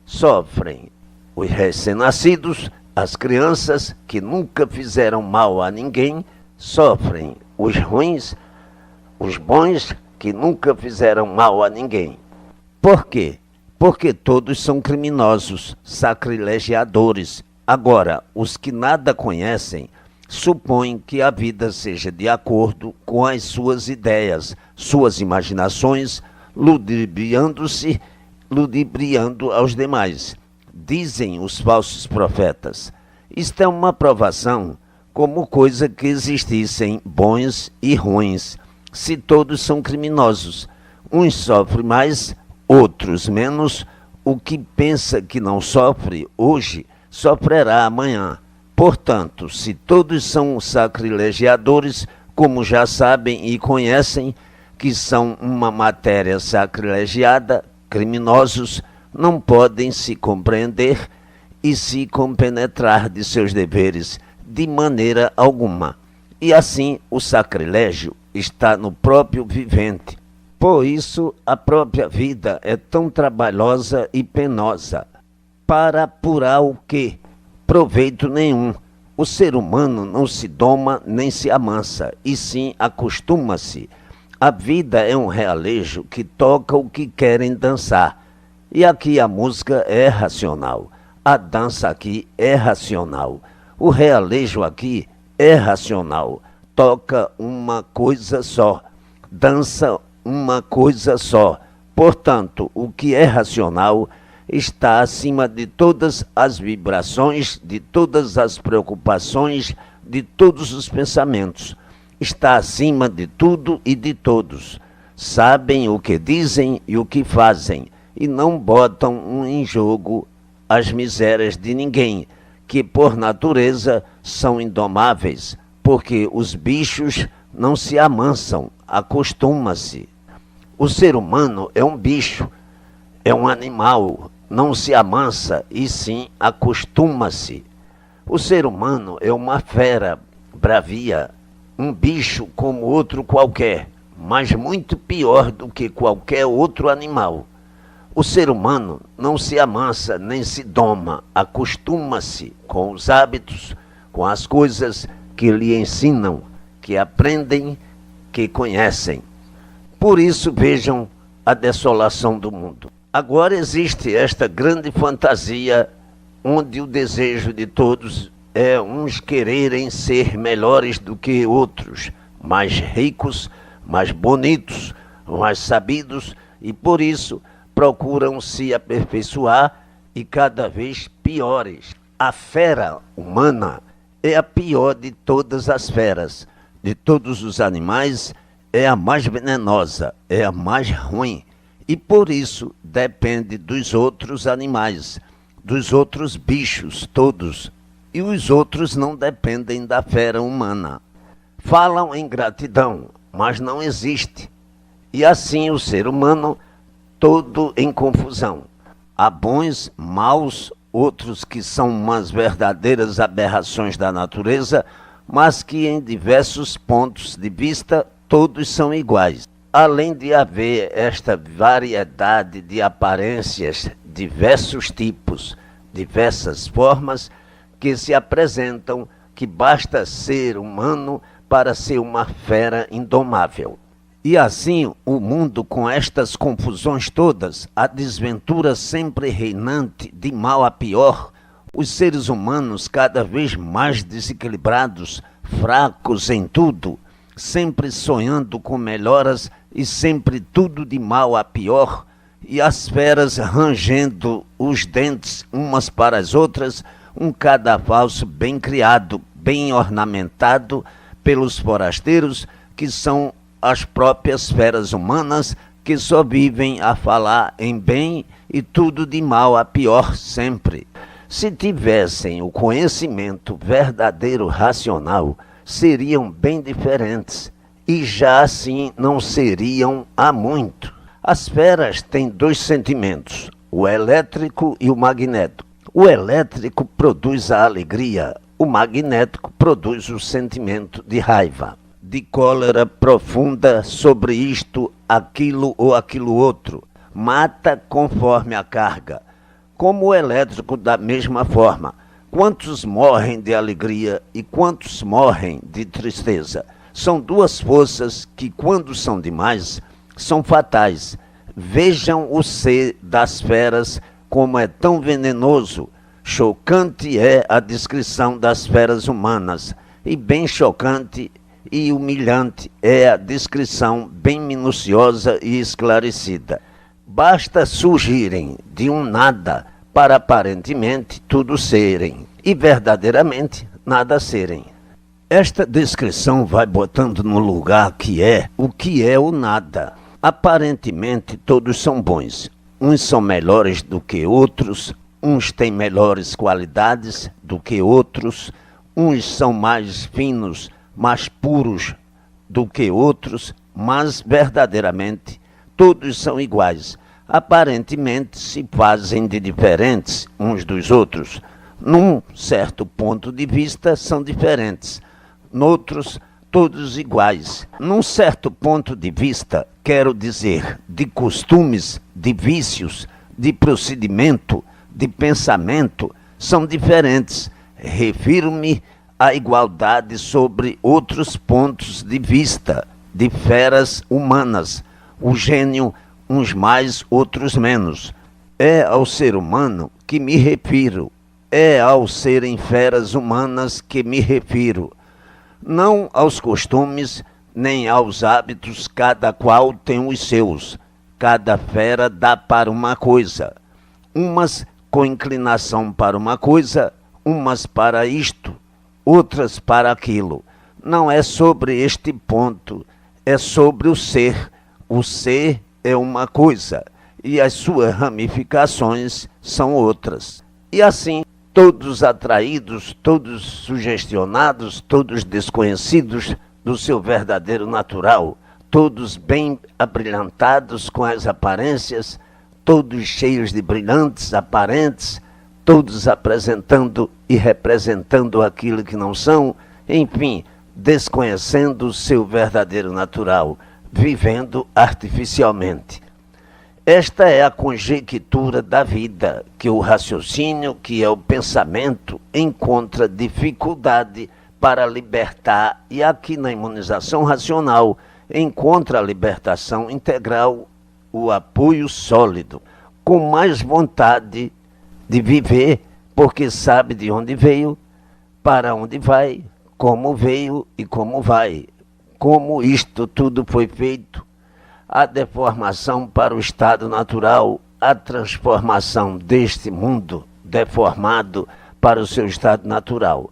[SPEAKER 1] Sofrem os recém-nascidos, as crianças que nunca fizeram mal a ninguém, sofrem os ruins, os bons que nunca fizeram mal a ninguém. Por quê? Porque todos são criminosos, sacrilegiadores, Agora, os que nada conhecem supõem que a vida seja de acordo com as suas ideias, suas imaginações, ludibriando aos demais. Dizem os falsos profetas. Isto é uma provação, como coisa que existissem bons e ruins, se todos são criminosos. Uns sofrem mais, outros menos. O que pensa que não sofre hoje, sofrerá amanhã. Portanto, se todos são sacrilegiadores, como já sabem e conhecem que são uma matéria sacrilegiada, criminosos, não podem se compreender e se compenetrar de seus deveres de maneira alguma. E assim o sacrilégio está no próprio vivente. Por isso a própria vida é tão trabalhosa e penosa. Para apurar o quê? Proveito nenhum. O ser humano não se doma nem se amansa, e sim acostuma-se. A vida é um realejo que toca o que querem dançar. E aqui a música é racional. A dança aqui é racional. O realejo aqui é racional. Toca uma coisa só. Dança uma coisa só. Portanto, o que é racional está acima de todas as vibrações, de todas as preocupações, de todos os pensamentos. Está acima de tudo e de todos. Sabem o que dizem e o que fazem, e não botam em jogo as misérias de ninguém, que por natureza são indomáveis, porque os bichos não se amansam, acostuma-se. O ser humano é um bicho, é um animal, não se amansa e sim acostuma-se. O ser humano é uma fera bravia, um bicho como outro qualquer, mas muito pior do que qualquer outro animal. O ser humano não se amansa nem se doma, acostuma-se com os hábitos, com as coisas que lhe ensinam, que aprendem, que conhecem. Por isso vejam a desolação do mundo. Agora existe esta grande fantasia onde o desejo de todos é uns quererem ser melhores do que outros, mais ricos, mais bonitos, mais sabidos, e por isso procuram se aperfeiçoar e cada vez piores. A fera humana é a pior de todas as feras, de todos os animais, é a mais venenosa, é a mais ruim, e por isso depende dos outros animais, dos outros bichos todos, e os outros não dependem da fera humana. Falam em gratidão, mas não existe, e assim o ser humano todo em confusão. Há bons, maus, outros que são umas verdadeiras aberrações da natureza, mas que em diversos pontos de vista todos são iguais. Além de haver esta variedade de aparências, diversos tipos, diversas formas que se apresentam, que basta ser humano para ser uma fera indomável. E assim, o mundo com estas confusões todas, a desventura sempre reinante, de mal a pior, os seres humanos cada vez mais desequilibrados, fracos em tudo, sempre sonhando com melhoras e sempre tudo de mal a pior, e as feras rangendo os dentes umas para as outras, um cadafalso bem criado, bem ornamentado pelos forasteiros, que são as próprias feras humanas, que só vivem a falar em bem e tudo de mal a pior sempre. Se tivessem o conhecimento verdadeiro racional, seriam bem diferentes, e já assim não seriam há muito. As feras têm dois sentimentos, o elétrico e o magnético. O elétrico produz a alegria, o magnético produz o sentimento de raiva, de cólera profunda sobre isto, aquilo ou aquilo outro. Mata conforme a carga. Como o elétrico da mesma forma. Quantos morrem de alegria e quantos morrem de tristeza? São duas forças que, quando são demais, são fatais. Vejam o ser das feras como é tão venenoso. Chocante é a descrição das feras humanas, e bem chocante e humilhante é a descrição bem minuciosa e esclarecida. Basta surgirem de um nada para aparentemente tudo serem, e verdadeiramente nada serem. Esta descrição vai botando no lugar o que é o nada. Aparentemente todos são bons, uns são melhores do que outros, uns têm melhores qualidades do que outros, uns são mais finos, mais puros do que outros, mas verdadeiramente todos são iguais. Aparentemente se fazem de diferentes uns dos outros. Num certo ponto de vista são diferentes, noutros todos iguais. Num certo ponto de vista, quero dizer, de costumes, de vícios, de procedimento, de pensamento, são diferentes. Refiro-me à igualdade sobre outros pontos de vista, de feras humanas. O gênio, uns mais, outros menos. É ao ser humano que me refiro. É ao serem feras humanas que me refiro. Não aos costumes, nem aos hábitos, cada qual tem os seus. Cada fera dá para uma coisa. Umas com inclinação para uma coisa, umas para isto, outras para aquilo. Não é sobre este ponto, é sobre o ser. O ser é uma coisa e as suas ramificações são outras. E assim, todos atraídos, todos sugestionados, todos desconhecidos do seu verdadeiro natural, todos bem abrilhantados com as aparências, todos cheios de brilhantes aparentes, todos apresentando e representando aquilo que não são, enfim, desconhecendo o seu verdadeiro natural, vivendo artificialmente. Esta é a conjectura da vida, que o raciocínio, que é o pensamento, encontra dificuldade para libertar, e aqui na imunização racional encontra a libertação integral, o apoio sólido, com mais vontade de viver, porque sabe de onde veio, para onde vai, como veio e como vai, como isto tudo foi feito, a deformação para o estado natural, a transformação deste mundo deformado para o seu estado natural.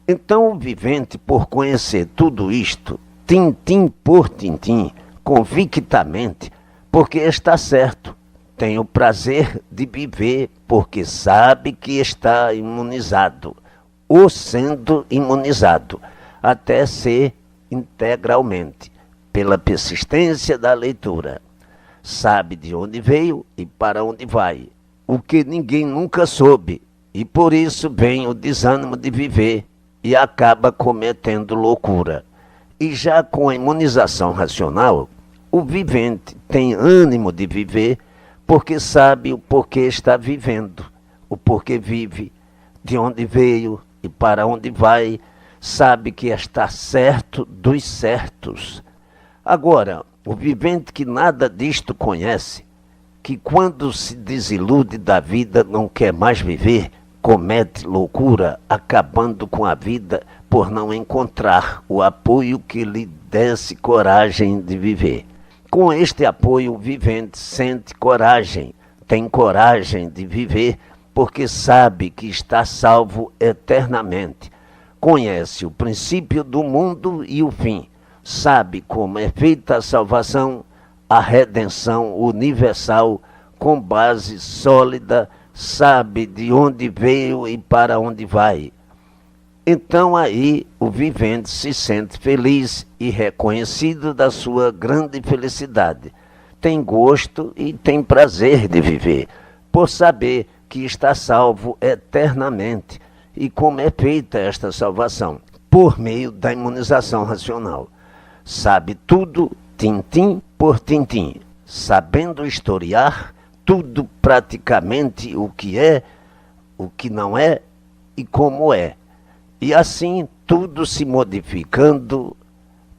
[SPEAKER 1] Então o vivente, por conhecer tudo isto, tintim por tintim, convictamente, porque está certo, tem o prazer de viver, porque sabe que está imunizado, ou sendo imunizado, até ser integralmente, pela persistência da leitura. Sabe de onde veio e para onde vai, o que ninguém nunca soube, e por isso vem o desânimo de viver e acaba cometendo loucura. E já com a imunização racional, o vivente tem ânimo de viver porque sabe o porquê está vivendo, o porquê vive, de onde veio e para onde vai, sabe que está certo dos certos. Agora, o vivente que nada disto conhece, que quando se desilude da vida não quer mais viver, comete loucura, acabando com a vida por não encontrar o apoio que lhe desse coragem de viver. Com este apoio, o vivente sente coragem, tem coragem de viver, porque sabe que está salvo eternamente. Conhece o princípio do mundo e o fim. Sabe como é feita a salvação, a redenção universal, com base sólida, sabe de onde veio e para onde vai. Então aí o vivente se sente feliz e reconhecido da sua grande felicidade. Tem gosto e tem prazer de viver, por saber que está salvo eternamente. E como é feita esta salvação? Por meio da imunização racional. Sabe tudo, tintim por tintim, sabendo historiar tudo praticamente o que é, o que não é e como é. E assim tudo se modificando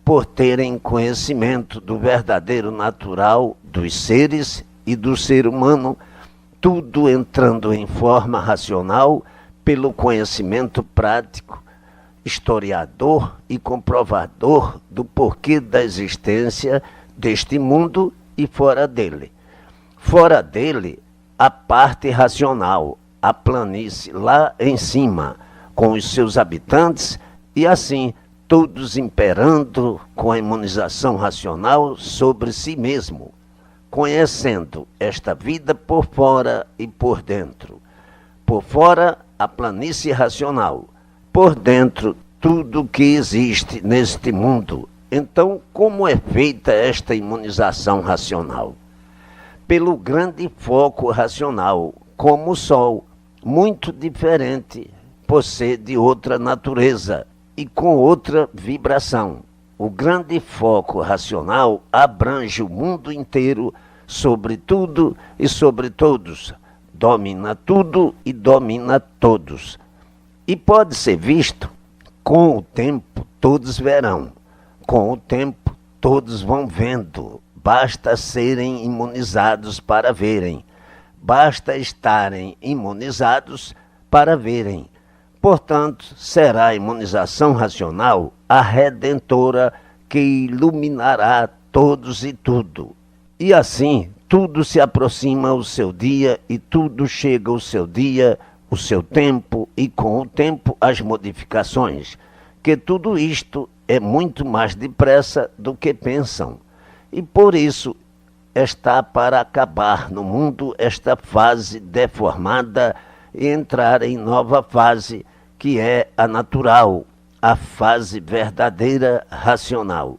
[SPEAKER 1] por terem conhecimento do verdadeiro natural dos seres e do ser humano, tudo entrando em forma racional pelo conhecimento prático, historiador e comprovador do porquê da existência deste mundo e fora dele. Fora dele, a parte racional, a planície lá em cima, com os seus habitantes, e assim todos imperando com a imunização racional sobre si mesmo, conhecendo esta vida por fora e por dentro. Por fora, a planície racional, por dentro, tudo que existe neste mundo. Então, como é feita esta imunização racional? Pelo grande foco racional, como o Sol, muito diferente, por ser de outra natureza e com outra vibração. O grande foco racional abrange o mundo inteiro, sobre tudo e sobre todos, domina tudo e domina todos. E pode ser visto, com o tempo todos verão, com o tempo todos vão vendo, basta serem imunizados para verem, basta estarem imunizados para verem. Portanto, será a imunização racional a redentora que iluminará todos e tudo. E assim, tudo se aproxima ao seu dia e tudo chega ao seu dia, o seu tempo e com o tempo as modificações, que tudo isto é muito mais depressa do que pensam. E por isso está para acabar no mundo esta fase deformada e entrar em nova fase, que é a natural, a fase verdadeira racional.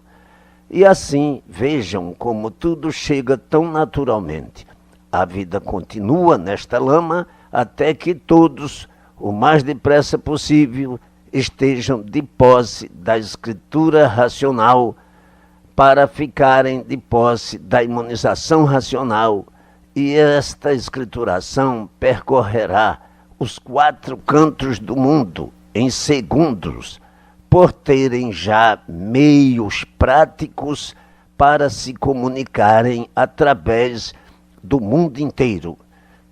[SPEAKER 1] E assim, vejam como tudo chega tão naturalmente. A vida continua nesta lama até que todos, o mais depressa possível, estejam de posse da escritura racional para ficarem de posse da imunização racional, e esta escrituração percorrerá os 4 cantos do mundo em segundos, por terem já meios práticos para se comunicarem através do mundo inteiro,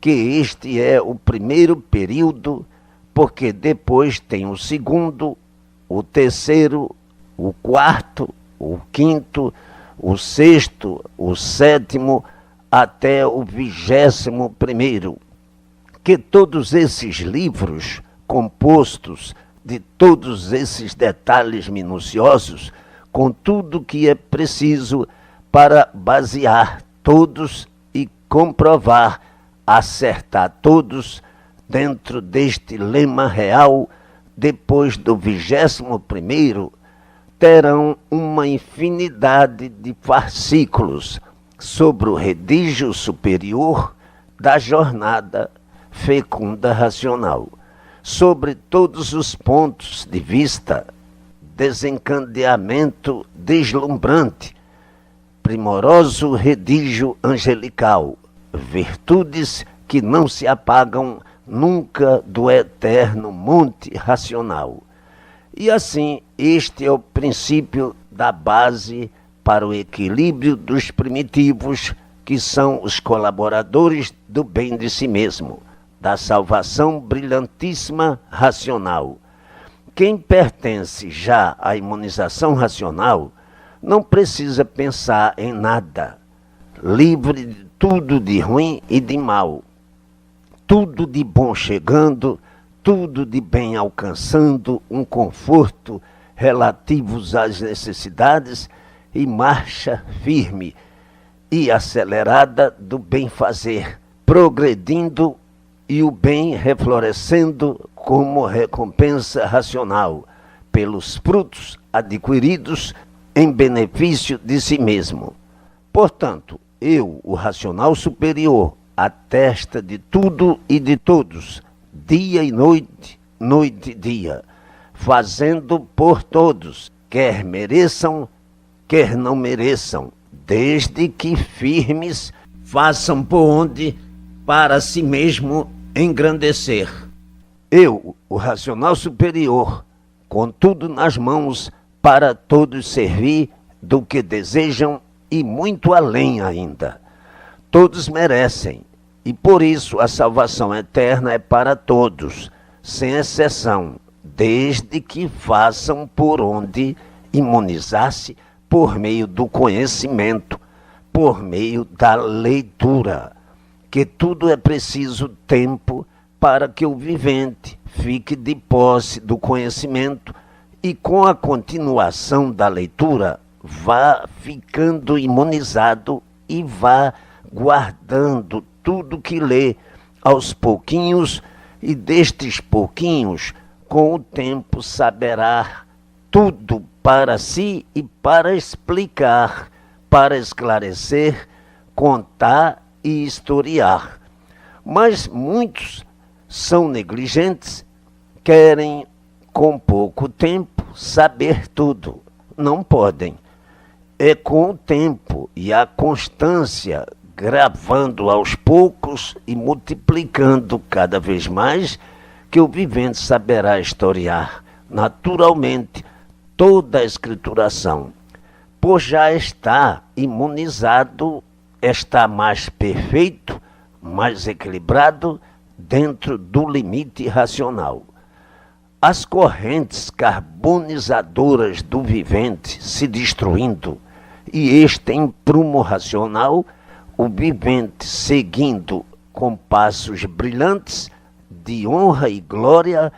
[SPEAKER 1] que este é o primeiro período, porque depois tem o segundo, o terceiro, o quarto, o quinto, o sexto, o sétimo, até o 21º, que todos esses livros compostos de todos esses detalhes minuciosos, com tudo que é preciso para basear todos e comprovar, acertar todos dentro deste lema real, depois do 21º, terão uma infinidade de fascículos sobre o redígio superior da jornada fecunda racional, sobre todos os pontos de vista, desencadeamento deslumbrante, primoroso redígio angelical, virtudes que não se apagam nunca do eterno monte racional. E assim, este é o princípio da base para o equilíbrio dos primitivos, que são os colaboradores do bem de si mesmo, da salvação brilhantíssima racional. Quem pertence já à imunização racional não precisa pensar em nada, livre de tudo de ruim e de mal, tudo de bom chegando, tudo de bem alcançando um conforto relativos às necessidades e marcha firme e acelerada do bem-fazer, progredindo e o bem reflorescendo como recompensa racional pelos frutos adquiridos em benefício de si mesmo. Portanto, eu, o racional superior, atesta de tudo e de todos, dia e noite, noite e dia, fazendo por todos, quer mereçam, quer não mereçam, desde que firmes façam por onde para si mesmo engrandecer. Eu, o racional superior, com tudo nas mãos, para todos servir do que desejam e muito além ainda. Todos merecem, E por isso a salvação eterna é para todos, sem exceção, desde que façam por onde imunizar-se por meio do conhecimento, por meio da leitura, que tudo é preciso tempo para que o vivente fique de posse do conhecimento e com a continuação da leitura vá ficando imunizado e vá guardando tudo que lê aos pouquinhos, e destes pouquinhos, com o tempo, saberá tudo para si e para explicar, para esclarecer, contar e historiar. Mas muitos são negligentes, querem com pouco tempo saber tudo. Não podem. É com o tempo e a constância, gravando aos poucos e multiplicando cada vez mais, que o vivente saberá historiar naturalmente toda a escrituração. Pois já está imunizado, está mais perfeito, mais equilibrado dentro do limite racional. As correntes carbonizadoras do vivente se destruindo, e este em prumo racional, o vivente seguindo com passos brilhantes de honra e glória,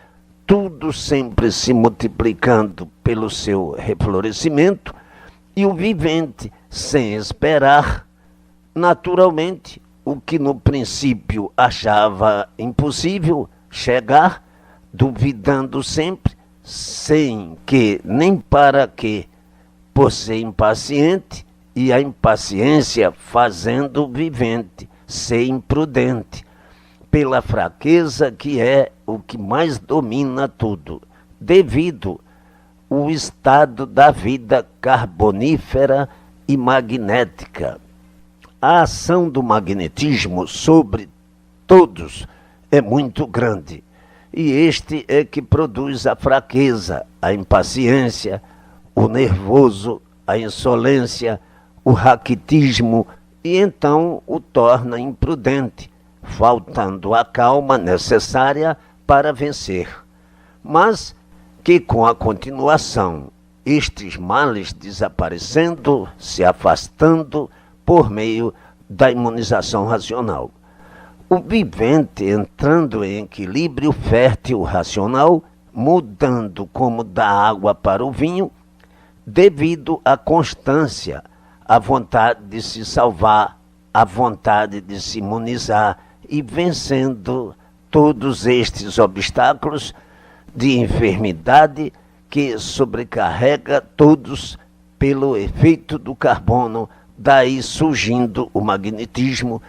[SPEAKER 1] tudo sempre se multiplicando pelo seu reflorescimento, e o vivente, sem esperar, naturalmente, o que no princípio achava impossível chegar, duvidando sempre, sem que nem para que, por ser impaciente, e a impaciência fazendo o vivente ser imprudente, pela fraqueza que é o que mais domina tudo, devido ao estado da vida carbonífera e magnética. A ação do magnetismo sobre todos é muito grande, e este é que produz a fraqueza, a impaciência, o nervoso, a insolência, o raquitismo, e então o torna imprudente, faltando a calma necessária para vencer. Mas que com a continuação, estes males desaparecendo, se afastando por meio da imunização racional. O vivente entrando em equilíbrio fértil racional, mudando como da água para o vinho, devido à constância, à vontade de se salvar, à vontade de se imunizar, e vencendo todos estes obstáculos de enfermidade que sobrecarrega todos pelo efeito do carbono, daí surgindo o magnetismo,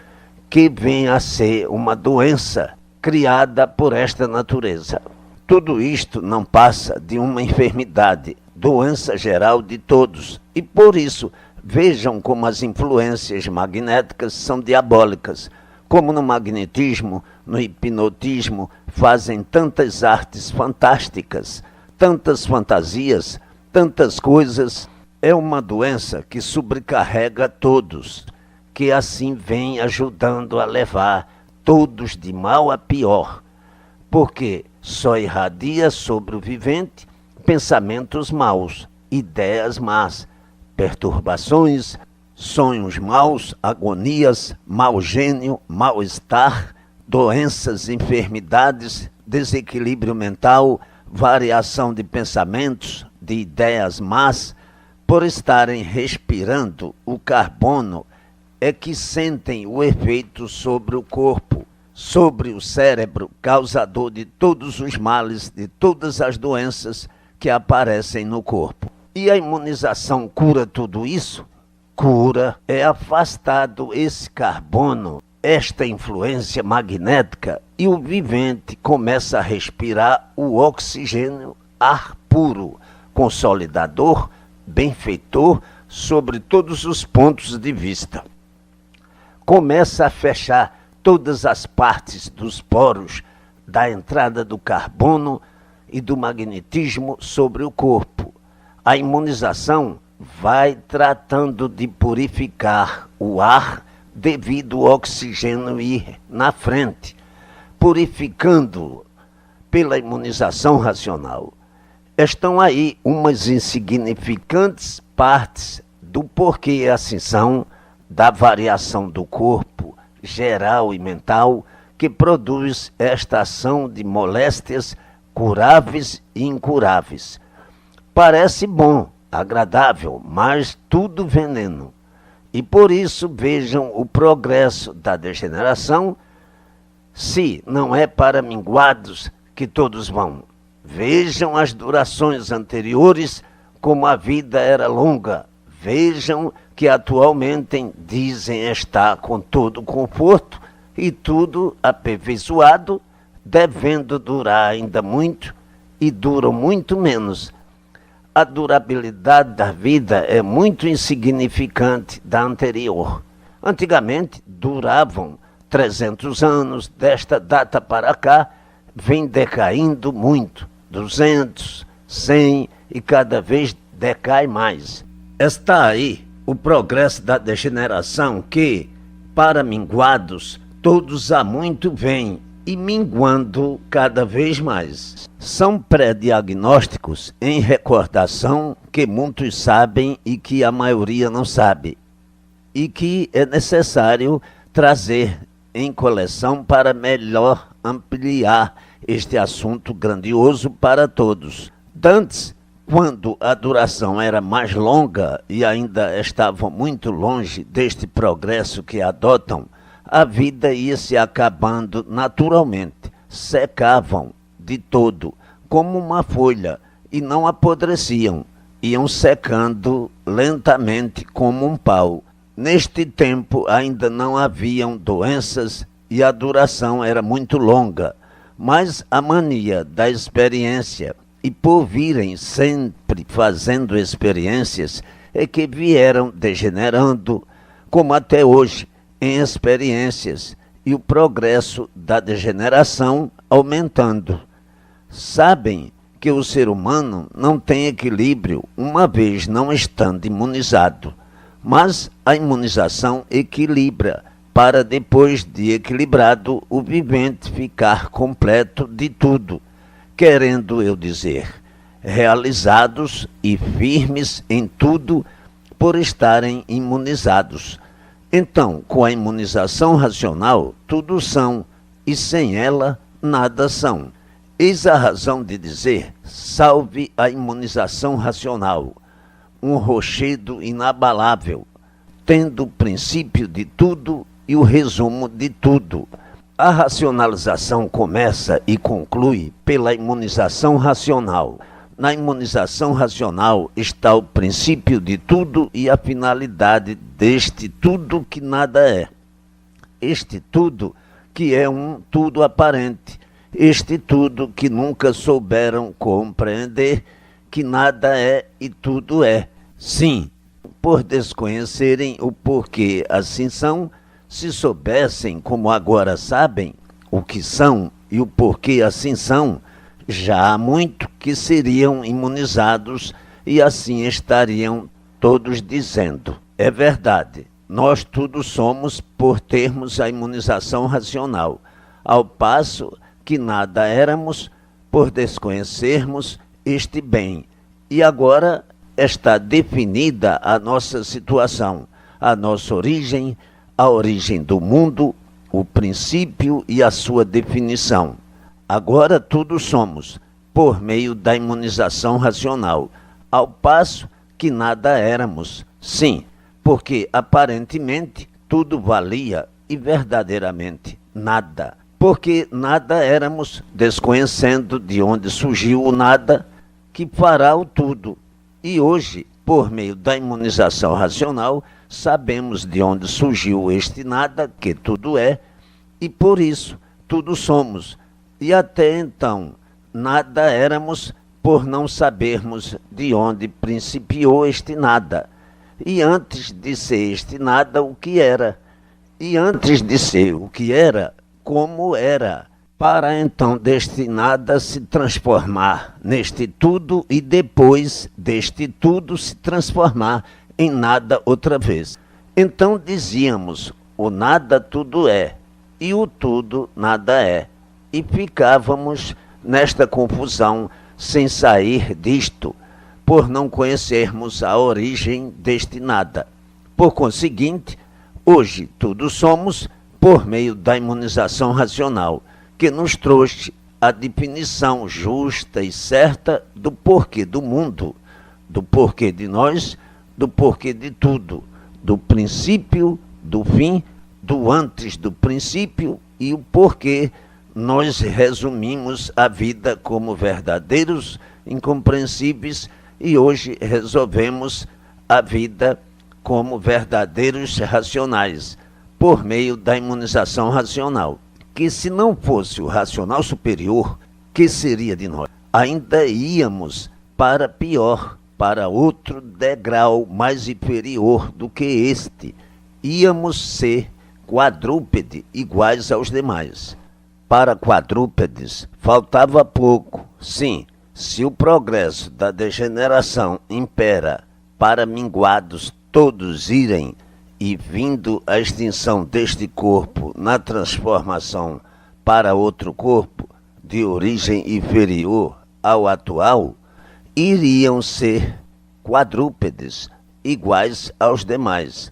[SPEAKER 1] que vem a ser uma doença criada por esta natureza. Tudo isto não passa de uma enfermidade, doença geral de todos, e por isso vejam como as influências magnéticas são diabólicas, como no magnetismo, no hipnotismo, fazem tantas artes fantásticas, tantas fantasias, tantas coisas. É uma doença que sobrecarrega todos, que assim vem ajudando a levar todos de mal a pior, porque só irradia sobre o vivente pensamentos maus, ideias más, perturbações, sonhos maus, agonias, mau gênio, mal-estar, doenças, enfermidades, desequilíbrio mental, variação de pensamentos, de ideias más, por estarem respirando o carbono, é que sentem o efeito sobre o corpo, sobre o cérebro, causador de todos os males, de todas as doenças que aparecem no corpo. E a imunização cura tudo isso? Cura, é afastado esse carbono, esta influência magnética, e o vivente começa a respirar o oxigênio, ar puro, consolidador, benfeitor, sobre todos os pontos de vista. Começa a fechar todas as partes dos poros da entrada do carbono e do magnetismo sobre o corpo. A imunização vai tratando de purificar o ar devido ao oxigênio ir na frente, purificando pela imunização racional. Estão aí umas insignificantes partes do porquê assim são, da variação do corpo geral e mental, que produz esta ação de moléstias curáveis e incuráveis. Parece bom, agradável, mas tudo veneno. E por isso vejam o progresso da degeneração, se não é para minguados que todos vão. Vejam as durações anteriores, como a vida era longa. Vejam que atualmente dizem estar com todo conforto e tudo aperfeiçoado, devendo durar ainda muito e duram muito menos. A durabilidade da vida é muito insignificante da anterior. Antigamente duravam 300 anos, desta data para cá vem decaindo muito, 200, 100 e cada vez decai mais. Está aí o progresso da degeneração que, para minguados, todos há muito vêm e minguando cada vez mais. São pré-diagnósticos em recordação que muitos sabem e que a maioria não sabe, e que é necessário trazer em coleção para melhor ampliar este assunto grandioso para todos. Dantes, quando a duração era mais longa e ainda estavam muito longe deste progresso que adotam, a vida ia se acabando naturalmente, secavam de todo, como uma folha, e não apodreciam, iam secando lentamente como um pau. Neste tempo ainda não haviam doenças e a duração era muito longa, mas a mania da experiência, e por virem sempre fazendo experiências, é que vieram degenerando, como até hoje, em experiências, e o progresso da degeneração aumentando. Sabem que o ser humano não tem equilíbrio uma vez não estando imunizado, mas a imunização equilibra, para depois de equilibrado o vivente ficar completo de tudo, querendo eu dizer, realizados e firmes em tudo por estarem imunizados. Então, com a imunização racional, tudo são, e sem ela, nada são. Eis a razão de dizer, salve a imunização racional, um rochedo inabalável, tendo o princípio de tudo e o resumo de tudo. A racionalização começa e conclui pela imunização racional. Na imunização racional está o princípio de tudo e a finalidade deste tudo que nada é. Este tudo que é um tudo aparente. Este tudo que nunca souberam compreender que nada é e tudo é. Sim, por desconhecerem o porquê assim são, se soubessem como agora sabem o que são e o porquê assim são, já há muito que seriam imunizados e assim estariam todos dizendo, é verdade, nós tudo somos por termos a imunização racional, ao passo que nada éramos por desconhecermos este bem. E agora está definida a nossa situação, a nossa origem, a origem do mundo, o princípio e a sua definição. Agora tudo somos, por meio da imunização racional, ao passo que nada éramos. Sim, porque aparentemente tudo valia e verdadeiramente nada. Porque nada éramos, desconhecendo de onde surgiu o nada, que fará o tudo. E hoje, por meio da imunização racional, sabemos de onde surgiu este nada, que tudo é, e por isso tudo somos. E até então, nada éramos por não sabermos de onde principiou este nada. E antes de ser este nada, o que era. E antes de ser o que era, como era, para então deste nada se transformar neste tudo e depois deste tudo se transformar em nada outra vez. Então dizíamos, o nada tudo é, e o tudo nada é. E ficávamos nesta confusão sem sair disto, por não conhecermos a origem deste nada. Por conseguinte, hoje tudo somos por meio da imunização racional, que nos trouxe a definição justa e certa do porquê do mundo, do porquê de nós, do porquê de tudo, do princípio, do fim, do antes do princípio e o porquê nós resumimos a vida como verdadeiros, incompreensíveis e hoje resolvemos a vida como verdadeiros racionais, por meio da imunização racional. Que se não fosse o racional superior, que seria de nós? Ainda íamos para pior, para outro degrau mais inferior do que este. Íamos ser quadrúpede iguais aos demais. Para quadrúpedes faltava pouco. Sim, se o progresso da degeneração impera para minguados todos irem e vindo a extinção deste corpo na transformação para outro corpo de origem inferior ao atual, iriam ser quadrúpedes iguais aos demais.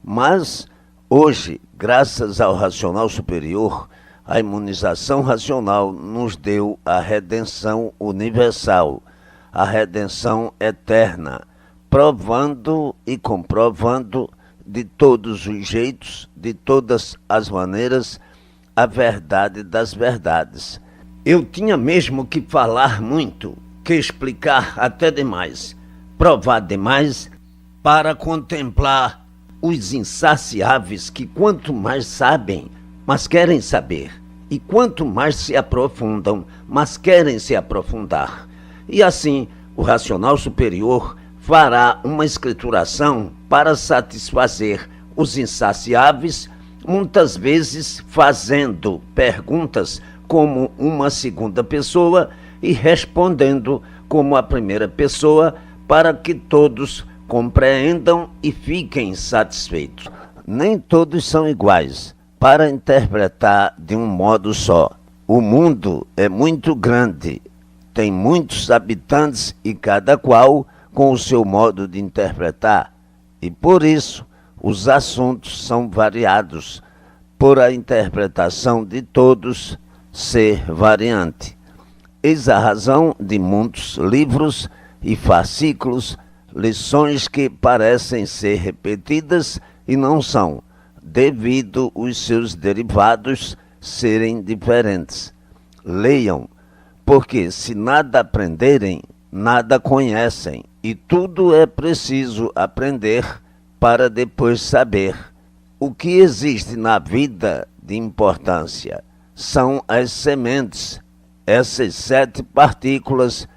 [SPEAKER 1] Mas hoje, graças ao racional superior, a imunização racional nos deu a redenção universal, a redenção eterna, provando e comprovando de todos os jeitos, de todas as maneiras, a verdade das verdades. Eu tinha mesmo que falar muito, que explicar até demais, provar demais, para contemplar os insaciáveis que quanto mais sabem, mas querem saber, e quanto mais se aprofundam, mas querem se aprofundar. E assim, o racional superior fará uma escrituração para satisfazer os insaciáveis, muitas vezes fazendo perguntas como uma segunda pessoa e respondendo como a primeira pessoa, para que todos compreendam e fiquem satisfeitos. Nem todos são iguais para interpretar de um modo só. O mundo é muito grande, tem muitos habitantes e cada qual com o seu modo de interpretar, e por isso os assuntos são variados, por a interpretação de todos ser variante. Eis a razão de muitos livros e fascículos, lições que parecem ser repetidas e não são, devido os seus derivados serem diferentes. Leiam, porque se nada aprenderem, nada conhecem, e tudo é preciso aprender para depois saber. O que existe na vida de importância são as sementes, essas 7 partículas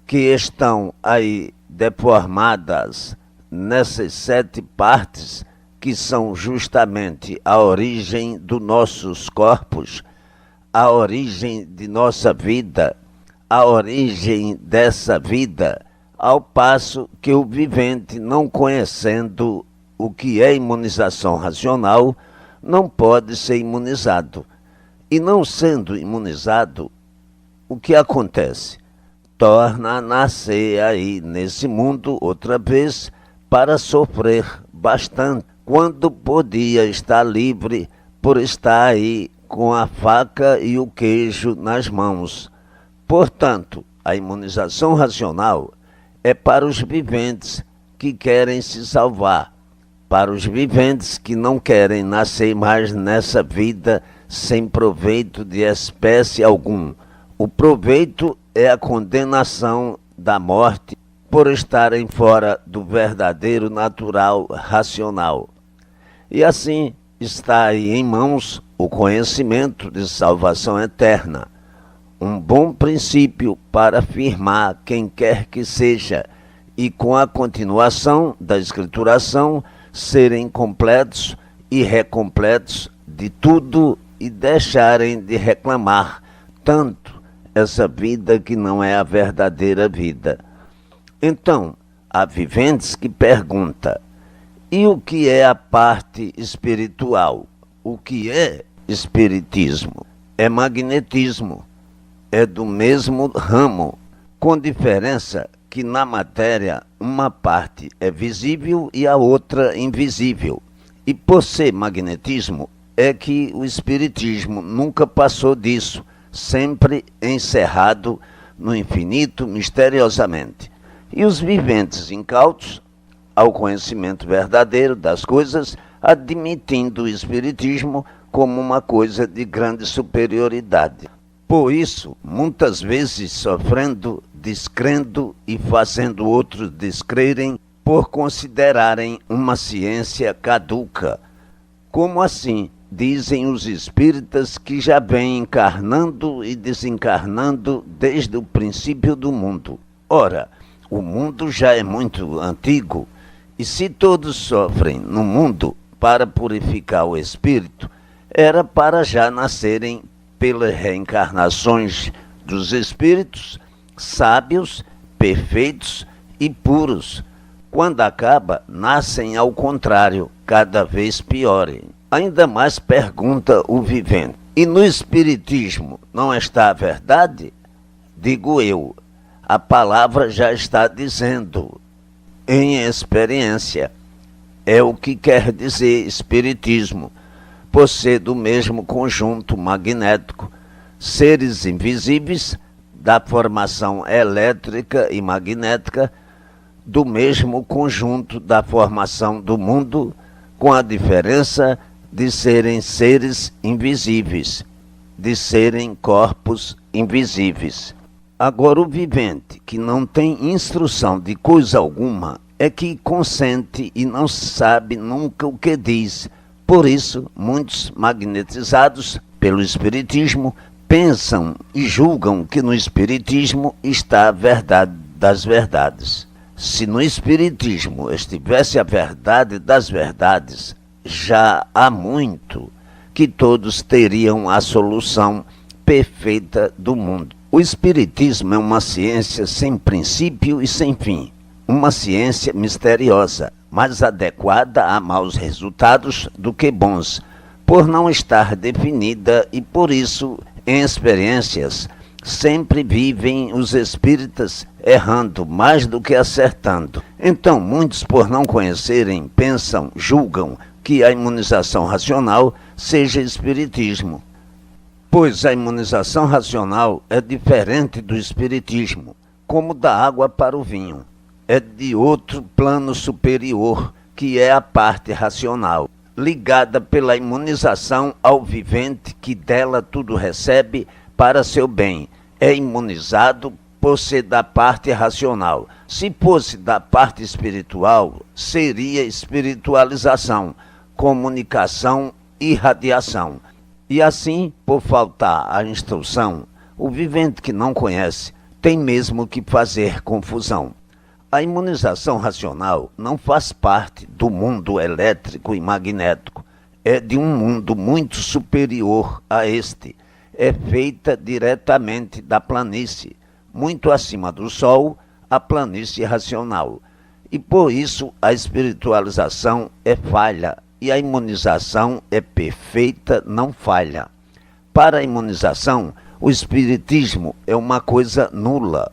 [SPEAKER 1] que estão aí deformadas nessas 7 partes, que são justamente a origem dos nossos corpos, a origem de nossa vida, a origem dessa vida, ao passo que o vivente, não conhecendo o que é imunização racional, não pode ser imunizado. E não sendo imunizado, o que acontece? Torna a nascer aí nesse mundo outra vez para sofrer bastante, quando podia estar livre por estar aí com a faca e o queijo nas mãos. Portanto, a imunização racional é para os viventes que querem se salvar, para os viventes que não querem nascer mais nessa vida sem proveito de espécie algum. O proveito é a condenação da morte por estarem fora do verdadeiro natural racional. E assim está aí em mãos o conhecimento de salvação eterna, um bom princípio para afirmar quem quer que seja, e com a continuação da escrituração serem completos e recompletos de tudo e deixarem de reclamar tanto essa vida que não é a verdadeira vida. Então, há viventes que perguntam: E o que é a parte espiritual? O que é espiritismo? É magnetismo, é do mesmo ramo, com diferença que na matéria uma parte é visível e a outra invisível. E por ser magnetismo, é que o espiritismo nunca passou disso, sempre encerrado no infinito misteriosamente. E os viventes incautos ao conhecimento verdadeiro das coisas, admitindo o espiritismo como uma coisa de grande superioridade. Por isso, muitas vezes sofrendo, descrendo e fazendo outros descrerem por considerarem uma ciência caduca. Como assim? Dizem os espíritas que já vêm encarnando e desencarnando desde o princípio do mundo. Ora, o mundo já é muito antigo, e se todos sofrem no mundo para purificar o espírito, era para já nascerem pelas reencarnações dos espíritos sábios, perfeitos e puros. Quando acaba, nascem ao contrário, cada vez piorem. Ainda mais pergunta o vivente: e no espiritismo não está a verdade? Digo eu, a palavra já está dizendo, em experiência, é o que quer dizer espiritismo, por ser do mesmo conjunto magnético, seres invisíveis da formação elétrica e magnética, do mesmo conjunto da formação do mundo, com a diferença de serem seres invisíveis, de serem corpos invisíveis. Agora o vivente, que não tem instrução de coisa alguma, é que consente e não sabe nunca o que diz. Por isso, muitos magnetizados pelo espiritismo pensam e julgam que no espiritismo está a verdade das verdades. Se no espiritismo estivesse a verdade das verdades, já há muito que todos teriam a solução perfeita do mundo. O espiritismo é uma ciência sem princípio e sem fim, uma ciência misteriosa, mais adequada a maus resultados do que bons, por não estar definida e por isso, em experiências, sempre vivem os espíritas errando mais do que acertando. Então, muitos, por não conhecerem, pensam, julgam que a imunização racional seja espiritismo. Pois a imunização racional é diferente do espiritismo, como da água para o vinho. É de outro plano superior, que é a parte racional, ligada pela imunização ao vivente que dela tudo recebe para seu bem. É imunizado por ser da parte racional. Se fosse da parte espiritual, seria espiritualização, comunicação e radiação. E assim, por faltar a instrução, o vivente que não conhece tem mesmo que fazer confusão. A imunização racional não faz parte do mundo elétrico e magnético, é de um mundo muito superior a este. É feita diretamente da planície, muito acima do Sol, a planície racional. E por isso a espiritualização é falha e a imunização é perfeita, não falha. Para a imunização, o espiritismo é uma coisa nula.